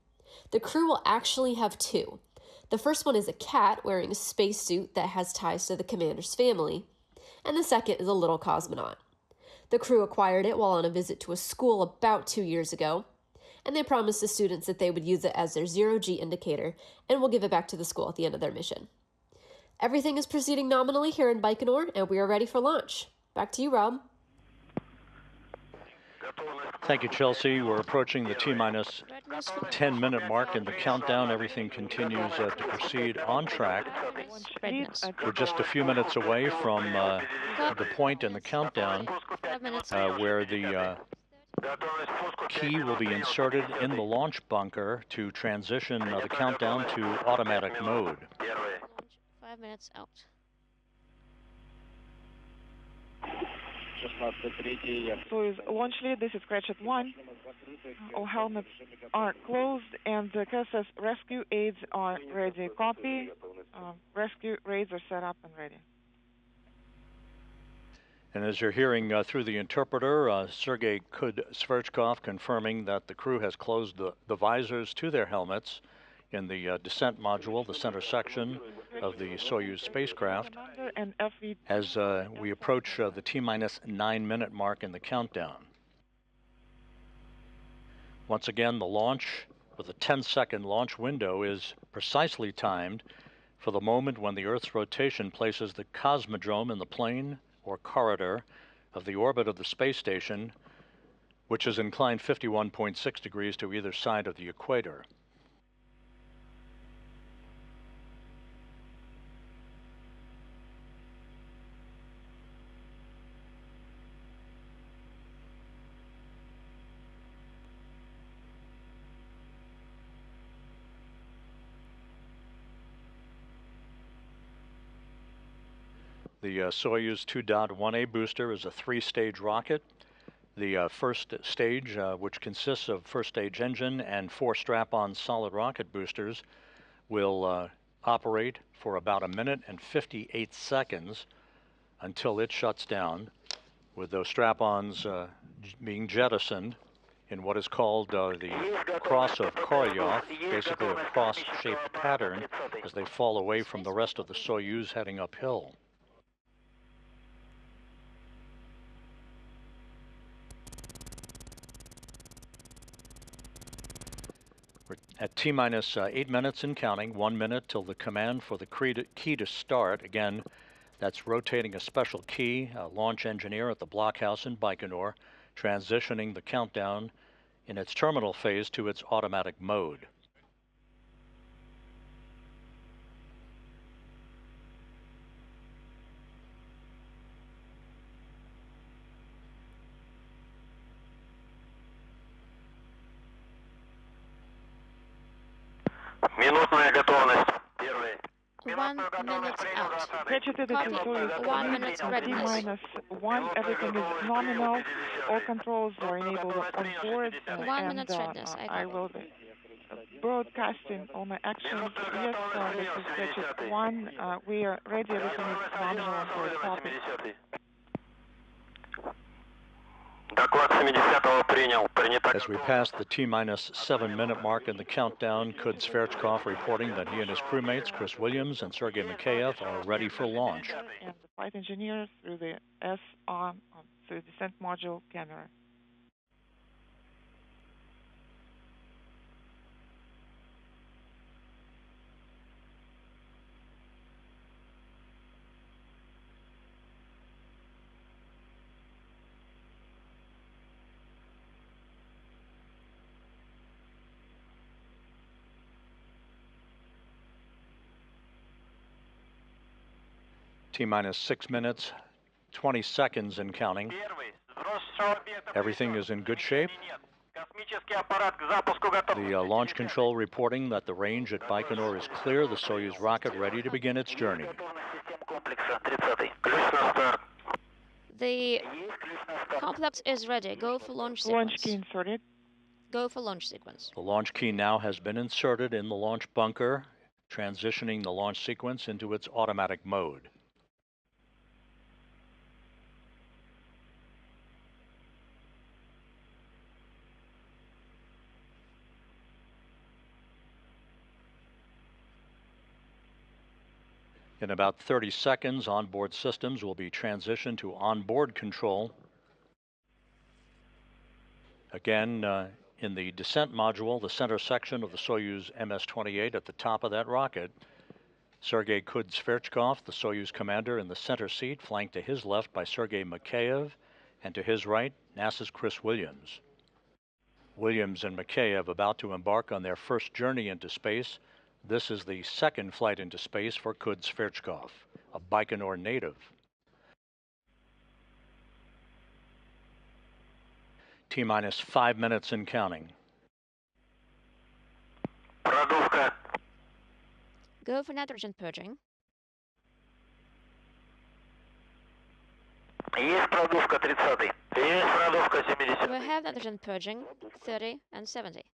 The crew will actually have two. The first one is a cat wearing a spacesuit that has ties to the commander's family, and the second is a little cosmonaut. The crew acquired it while on a visit to a school about 2 years ago, and they promised the students that they would use it as their zero-G indicator and will give it back to the school at the end of their mission. Everything is proceeding nominally here in Baikonur, and we are ready for launch. Back to you, Rob. Thank you, Chelsea. We're approaching the T-minus 10-minute mark in the countdown. Everything continues to proceed on track. We're just a few minutes away from the point in the countdown where the key will be inserted in the launch bunker to transition the countdown to automatic mode. 5 minutes out. Soyuz launch lead, this is Cratchit 1. All helmets are closed and the KSS rescue aids are ready. Copy. Rescue aids are set up and ready. And as you're hearing through the interpreter, Sergei Kudzverchkov confirming that the crew has closed the visors to their helmets in the descent module, the center section of the Soyuz spacecraft, as we approach the T-minus 9-minute mark in the countdown. Once again, the launch with a 10-second launch window is precisely timed for the moment when the Earth's rotation places the cosmodrome in the plane or corridor of the orbit of the space station, which is inclined 51.6 degrees to either side of the equator. The Soyuz 2.1A booster is a 3-stage rocket. The first stage, which consists of first-stage engine and 4 strap-on solid rocket boosters, will operate for about 1 minute and 58 seconds until it shuts down, with those strap-ons being jettisoned in what is called the cross of Korolyov, basically a cross-shaped pattern as they fall away from the rest of the Soyuz heading uphill. We're At T-minus 8 minutes and counting, 1 minute till the command for the key to start. Again, that's rotating a special key, a launch engineer at the blockhouse in Baikonur, transitioning the countdown in its terminal phase to its automatic mode. Минутная готовность. 1 minute out. Ratcheted, this is Copy. Soyuz 1 minute readiness. T-minus 1. Everything is nominal. All controls are enabled on board. 1 minute readiness. I will be broadcasting all my actions. Yes, this is Ratchet 1. We are ready. Everything is nominal on board. Copy. Доклад 70-го принял. Принято. As we pass the T-minus 7 minute mark in the countdown, Kud Sverchkov reporting that he and his crewmates, Chris Williams and Sergei Mikheyev, are ready for launch. And the flight engineers through the S-arm, through the descent module camera. T-minus 6 minutes, 20 seconds and counting. Everything is in good shape. The launch control reporting that the range at Baikonur is clear. The Soyuz rocket ready to begin its journey. The complex is ready. Go for launch sequence. Launch key inserted. Go for launch sequence. The launch key now has been inserted in the launch bunker, transitioning the launch sequence into its automatic mode. In about 30 seconds, onboard systems will be transitioned to onboard control. Again, in the descent module, the center section of the Soyuz MS-28 at the top of that rocket, Sergei Kud Sverchkov, the Soyuz commander, in the center seat, flanked to his left by Sergei Mikheyev, and to his right, NASA's Chris Williams. Williams and Mikheyev about to embark on their first journey into space. This is the second flight into space for Kud Sverchkov, a Baikonur native. T-minus 5 minutes and counting. Продувка. Go for nitrogen purging. Есть продувка 30-й. Есть продувка 70-й. We have nitrogen purging 30 and 70.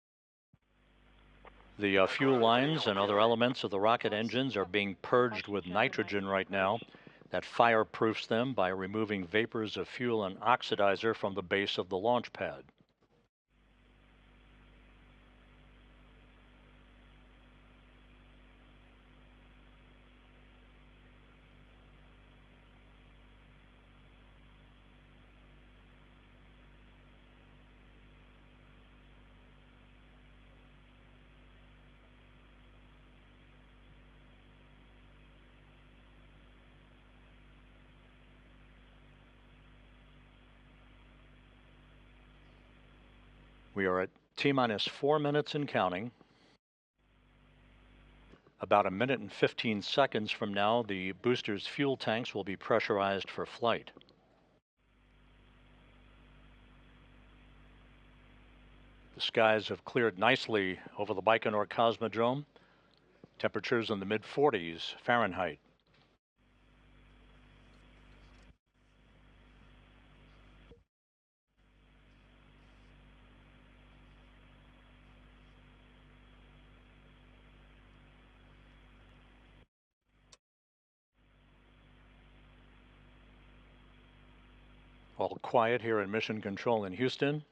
The fuel lines and other elements of the rocket engines are being purged with nitrogen right now. That fireproofs them by removing vapors of fuel and oxidizer from the base of the launch pad. We are at T-minus 4 minutes and counting. About 1 minute and 15 seconds from now, the booster's fuel tanks will be pressurized for flight. The skies have cleared nicely over the Baikonur Cosmodrome. Temperatures in the mid-40s Fahrenheit. All quiet here in Mission Control in Houston.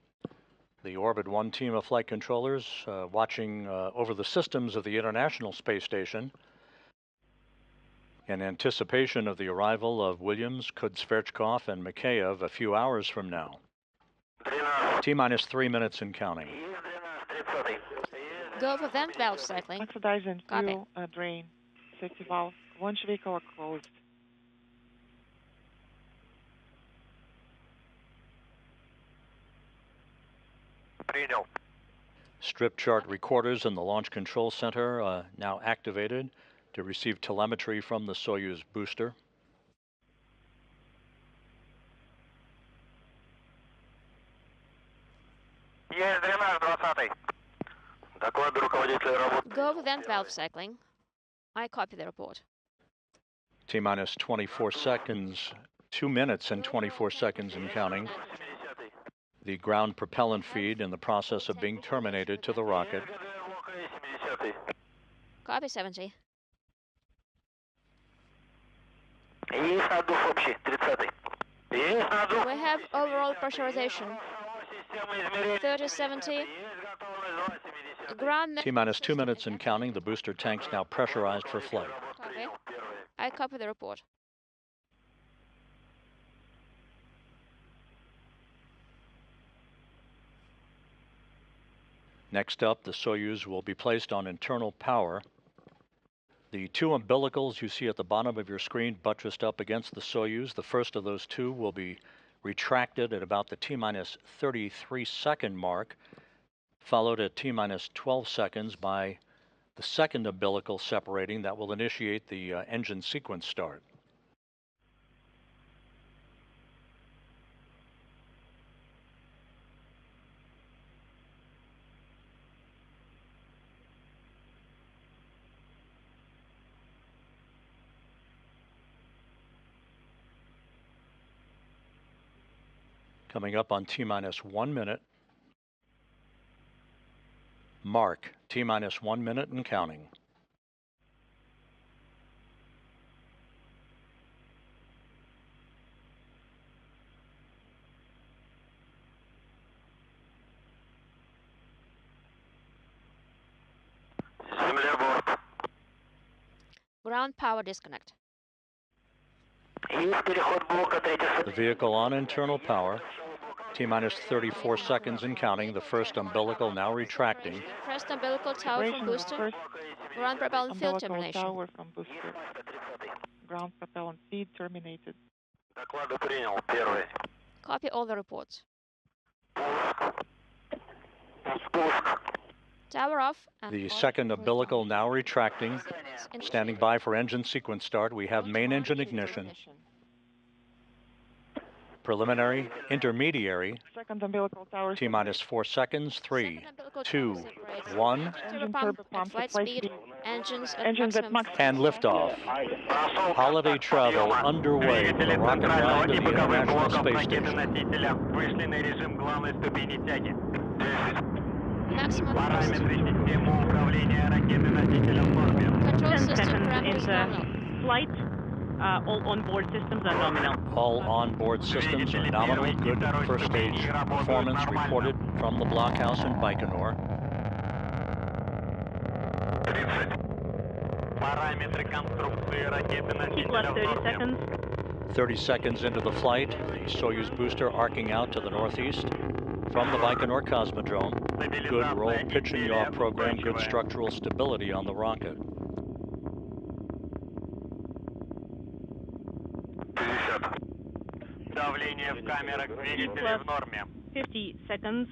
The Orbit 1 team of flight controllers watching over the systems of the International Space Station in anticipation of the arrival of Williams, Kud Sverchkov, and Mikheyev a few hours from now. T-minus 3 minutes and counting. Go for vent valve cycling. Oxidize and Copy. fuel drain. Safety valve. Launch vehicle are closed. Принял. Strip chart recorders in the Launch Control Center now activated to receive telemetry from the Soyuz booster. Есть дренаж 20-й. Доклад руководителя работы. Go for vent valve cycling. I copy the report. T minus 24 seconds, 2 minutes and 24 seconds and counting. The ground propellant feed in the process of being terminated to the rocket. Copy 70. Есть надув общий, 30-й. Есть надув. We have overall pressurization. 3070. Ground. T minus 2 minutes and counting. The booster tank's now pressurized for flight. Copy. I copy the report. Next up, the Soyuz will be placed on internal power. The two umbilicals you see at the bottom of your screen buttressed up against the Soyuz, the first of those two will be retracted at about the T minus 33 second mark, followed at T minus 12 seconds by the second umbilical separating that will initiate the engine sequence start. Coming up on T minus 1 minute. Mark, T minus 1 minute and counting. Земля борт. Ground power disconnect. Есть переход блока 3 The vehicle on internal power. T minus 34 seconds and counting. The first umbilical now retracting. First umbilical tower from booster. Ground propellant field termination. Tower from booster. Ground propellant feed terminated. Доклады принял. Первый. Copy all the reports. Спуск. Tower off. And The second umbilical now retracting. Standing by for engine sequence start. We have main engine ignition. Preliminary, intermediary. Second umbilical tower. T minus 4 seconds. 3, 2, 1. Turbo pump at flight speed. Engines at maximum. And liftoff. Holiday travel underway for the rocket ride to the International Space Station. Вышли на режим главной ступени тяги. 10. Maximum. Параметры системы управления ракеты-носителем в норме. Control 10 system seconds parameters into nominal. flight. All on-board systems are nominal. All on-board systems are nominal. Good first stage performance reported from the blockhouse in Baikonur. 30. Параметры конструкции T plus ракеты-носителя в 30 норме. seconds. 30 seconds into the flight, the Soyuz booster arcing out to the northeast from the Baikonur Cosmodrome. Good roll, pitch, and yaw program, good structural stability on the rocket. 50. Давление в камерах двигателя в норме. 50 seconds.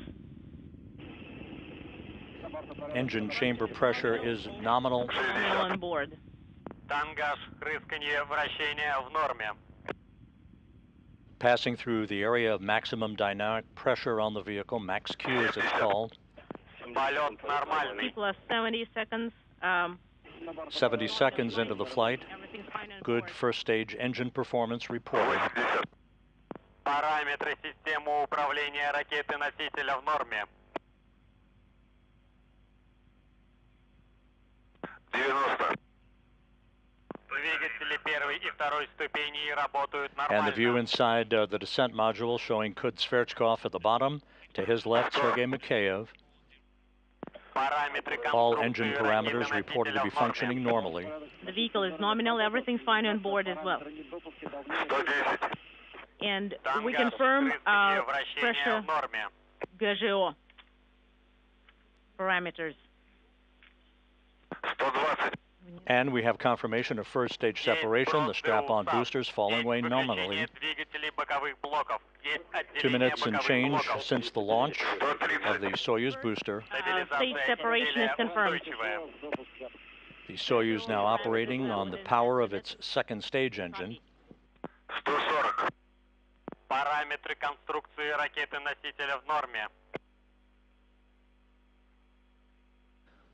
Engine chamber pressure is nominal. Nominal on board. Тангаж, рысканье, вращение в норме. Passing through the area of maximum dynamic pressure on the vehicle, max Q as it's called. Полет T нормальный. plus 70 seconds. 70 seconds into the flight, Everything's fine on good board. first stage engine performance reported. Параметры системы управления ракеты-носителя в норме. 90. Двигатели первой и второй ступеней работают And the view нормально. inside the descent module showing Kud Sverchkov at the bottom. To his left, Sergei Mikheyev. Параметры All конструкции engine parameters reported to be ракеты-носителя в functioning норме. normally. The vehicle is nominal. Everything's fine on board as well. 110. And we Тангаж, confirm рысканье, вращение pressure в норме. GGO parameters. And we have confirmation of first stage separation. The strap-on boosters falling away nominally. 2 minutes and change since the launch of the Soyuz booster. Stage separation is confirmed. The Soyuz now operating on the power of its second stage engine. Параметры конструкции ракеты-носителя в норме.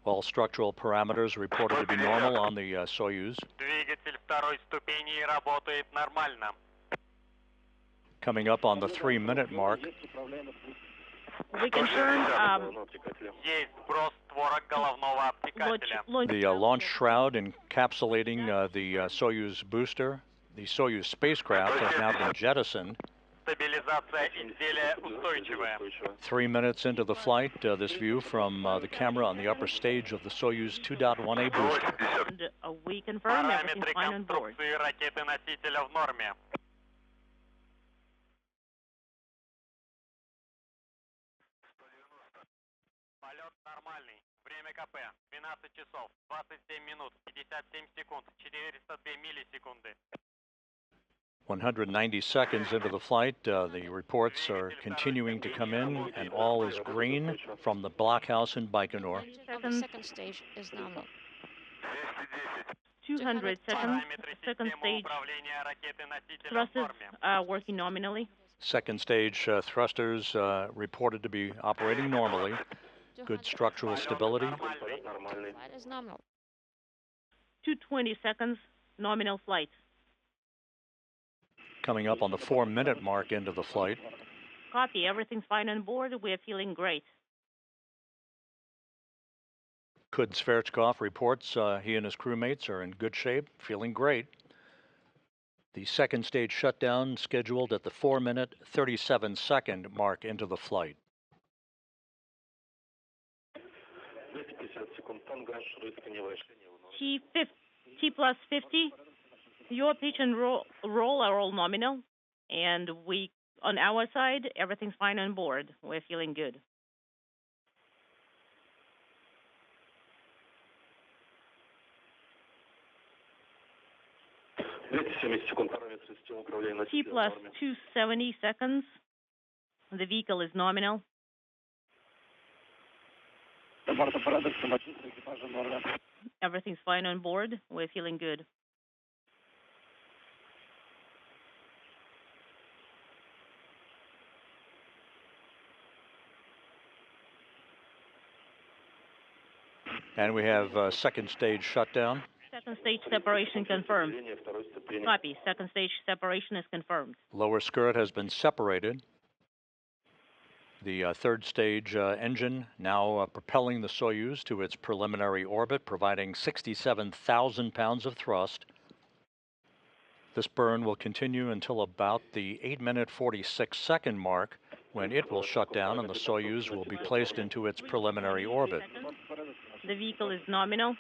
All structural parameters reported to be normal on the Soyuz. Двигатель второй ступени работает нормально. Coming up on the 3-minute mark. We confirm Есть сброс створок головного обтекателя. The launch shroud encapsulating the Soyuz booster, the Soyuz spacecraft, has now been jettisoned. Стабилизация изделия устойчивая. 3 minutes into the flight, this view from the camera on the upper stage of the Soyuz 2.1A booster. and we confirm everything's fine on board. Параметры конструкции ракеты-носителя в норме. Полет нормальный. Время КП 12 часов 27 минут 57 секунд 402 миллисекунды. 190 seconds into the flight, the reports are continuing to come in, and all is green from the blockhouse in Baikonur. On the second stage is normal. 200 seconds. Second stage thrusters are working nominally. Second stage thrusters reported to be operating normally. Good structural stability. Flight is normal. 220 seconds. Nominal flight. Coming up on the 4-minute mark into the flight. Copy. Everything's fine on board. We're feeling great. Kud Sverchkov reports he and his crewmates are in good shape, feeling great. The second stage shutdown scheduled at the 4-minute, 37-second mark into the flight. T plus 50. Your pitch and roll are all nominal, and we, on our side, everything's fine on board. We're feeling good. T plus 270 seconds. The vehicle is nominal. Everything's fine on board. We're feeling good. And we have second stage shutdown. Second stage separation confirmed. Copy. Second stage separation is confirmed. Lower skirt has been separated. The third stage engine now propelling the Soyuz to its preliminary orbit, providing 67,000 pounds of thrust. This burn will continue until about the 8-minute 46-second mark, when it will shut down and the Soyuz will be placed into its preliminary orbit. The vehicle is nominal.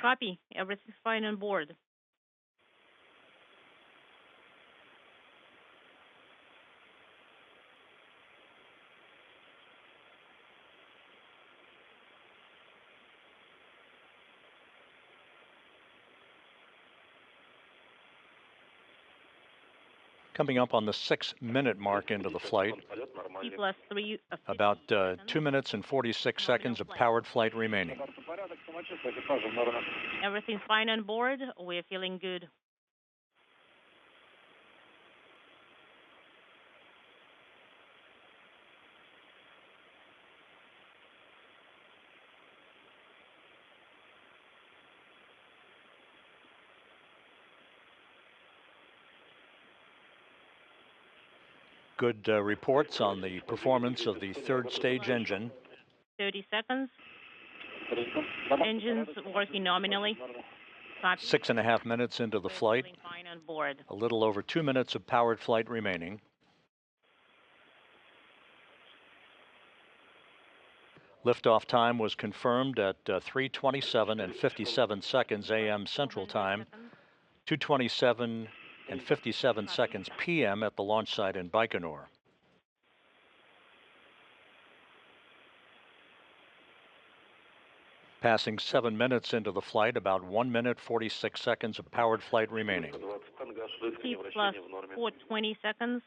Copy. Everything's fine on board. Coming up on the 6-minute mark into the flight. T plus 3. About 2 minutes and 46 seconds of powered flight remaining. Everything's fine on board. We're feeling good. Good reports on the performance of the third stage engine. 30 seconds. Engines working nominally. Copy. 6.5 minutes into the flight. Fine on board. A little over 2 minutes of powered flight remaining. Liftoff time was confirmed at 3:27 and 57 seconds a.m. Central Time, 2:27 and 57 seconds p.m. at the launch site in Baikonur. Passing 7 minutes into the flight, about 1 minute 46 seconds of powered flight remaining. T plus 420 seconds.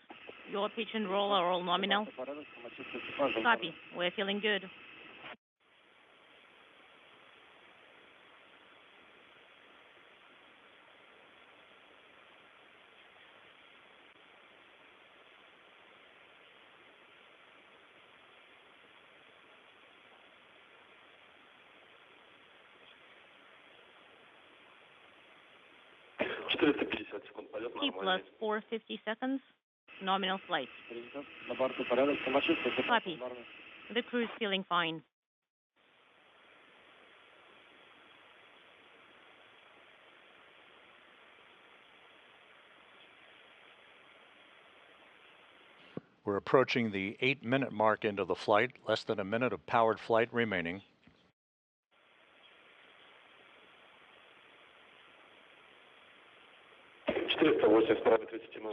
Your pitch and roll are all nominal. Copy. We're feeling good. T plus 450 seconds. Nominal flight. Copy. The crew is feeling fine. We're approaching the 8-minute mark into the flight, less than a minute of powered flight remaining.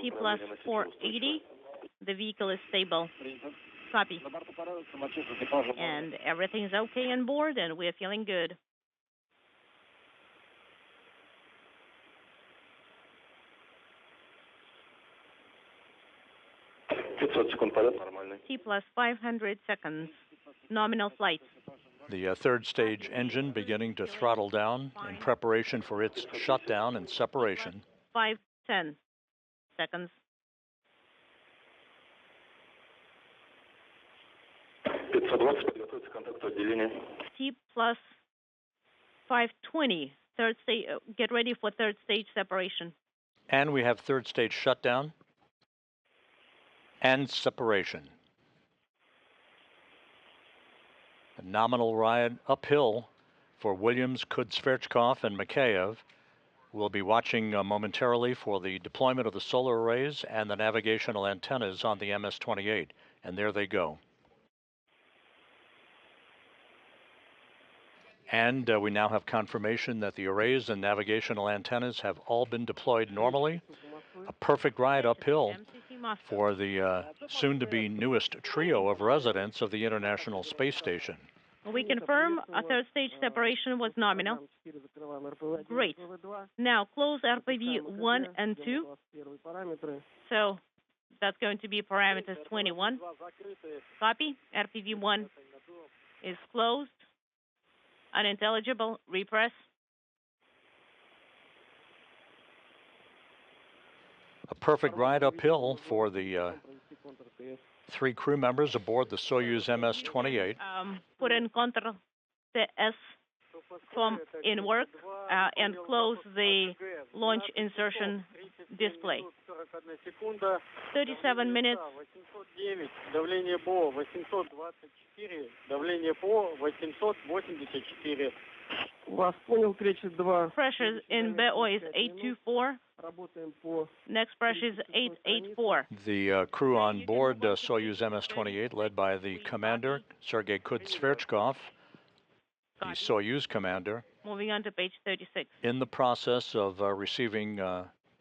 T plus 480. The vehicle is stable. Copy. And everything's okay on board, and we're feeling good. T plus 500 seconds. Nominal flight. The third stage engine beginning to throttle down in preparation for its shutdown and separation. 510 seconds. T plus 520. Third stage. Get ready for third stage separation. And we have third stage shutdown and separation. A nominal ride uphill for Williams, Kudzverchkov, and Mikheyev. We'll be watching momentarily for the deployment of the solar arrays and the navigational antennas on the MS-28. And there they go. And we now have confirmation that the arrays and navigational antennas have all been deployed normally. A perfect ride uphill for the soon-to-be newest trio of residents of the International Space Station. We confirm a third stage separation was nominal. Great. Now close RPV 1 and 2. So that's going to be parameters 21. Copy. RPV 1 is closed. Unintelligible. Repress. A perfect ride uphill for the 3 crew members aboard the Soyuz MS-28. Put in Ctrl S from in work and close the launch insertion display. 37 minutes. Pressure in BO is 824. Next pressure is 884. The crew on board Soyuz MS-28, led by the commander, Sergei Kudzverchkov, the Soyuz commander. Moving on to page 36. In the process of receiving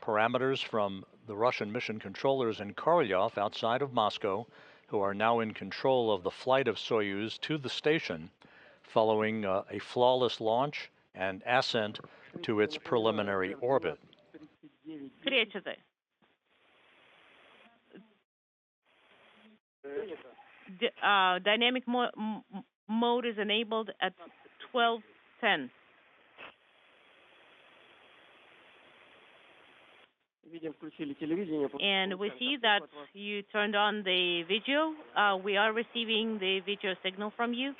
parameters from the Russian mission controllers in Korolyov outside of Moscow, who are now in control of the flight of Soyuz to the station, following a flawless launch and ascent to its preliminary orbit. Dynamic mode is enabled at 12:10. And we see that you turned on the video. We are receiving the video signal from you.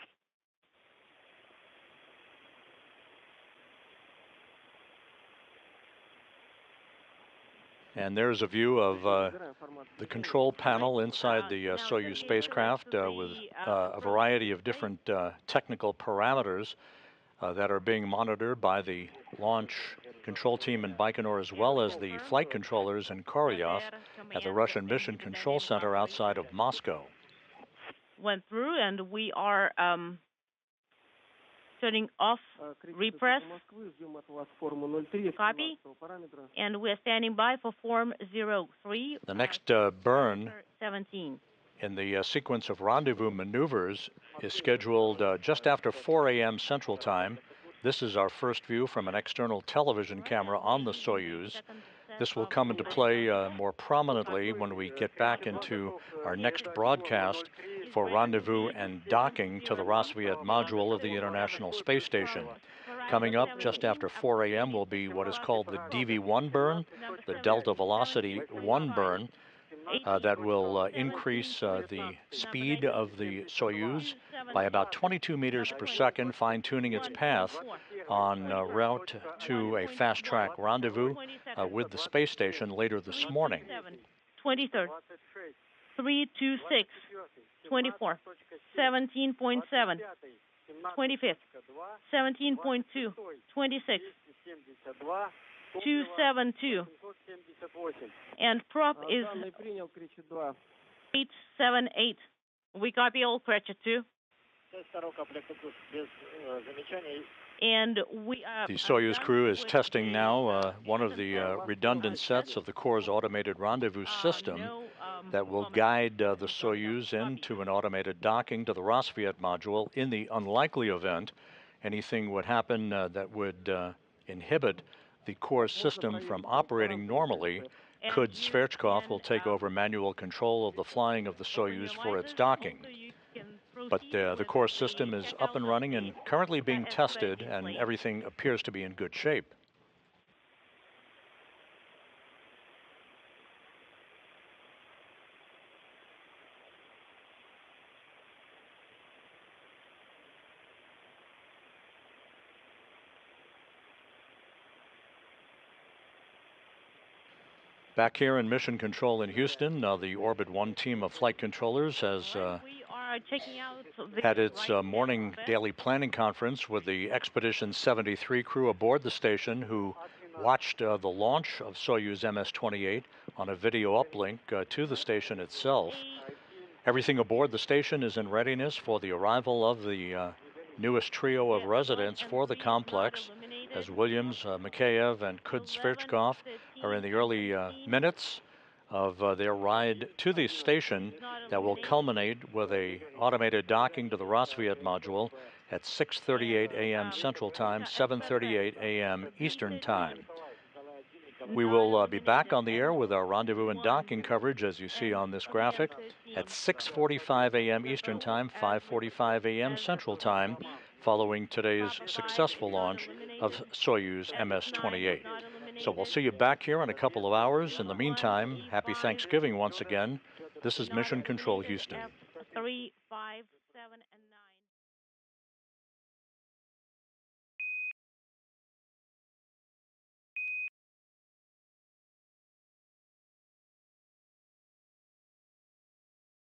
And there's a view of the control panel inside the Soyuz spacecraft with a variety of different technical parameters that are being monitored by the launch control team in Baikonur, as well as the flight controllers in Korolyov at the Russian Mission Control Center outside of Moscow. Went through, and we are turning off repress. Copy. And we're standing by for Form 03. The next burn 17. in the sequence of rendezvous maneuvers is scheduled just after 4 a.m. Central Time. This is our first view from an external television camera on the Soyuz. This will come into play more prominently when we get back into our next broadcast for rendezvous and docking to the Rassvet module of the International Space Station. Coming up just after 4 a.m. will be what is called the DV-1 burn, the Delta Velocity 1 burn. That will increase the speed of the Soyuz by about 22 meters per second, fine-tuning its path on route to a fast-track rendezvous with the space station later this morning. 23rd, 326, 24, 17.7, 25th, 17.2, 26, 272, and prop is 878. We copy all Cratchit 2. And we the Soyuz crew is testing now one of the redundant sets of the Corps' automated rendezvous system that will guide the Soyuz into an automated docking to the Rassvet module. In the unlikely event anything would happen that would inhibit the Corps system from operating normally, Kud Sverchkov will take over manual control of the flying of the Soyuz for its docking. But the Corps system is up and running and currently being tested, and everything appears to be in good shape. Back here in Mission Control in Houston, the Orbit 1 team of flight controllers has had its morning daily planning conference with the Expedition 73 crew aboard the station, who watched the launch of Soyuz MS-28 on a video uplink to the station itself. Everything aboard the station is in readiness for the arrival of the newest trio of residents for the complex, as Williams, Mikheyev, and Kud Sverchkov are in the early minutes of their ride to the station that will culminate with a automated docking to the Rassvet module at 6:38 a.m. Central Time, 7:38 a.m. Eastern Time. We will be back on the air with our rendezvous and docking coverage, as you see on this graphic, at 6:45 a.m. Eastern Time, 5:45 a.m. Central Time, following today's successful launch of Soyuz MS-28. So we'll see you back here in a couple of hours. In the meantime, happy Thanksgiving once again. This is Mission Control Houston.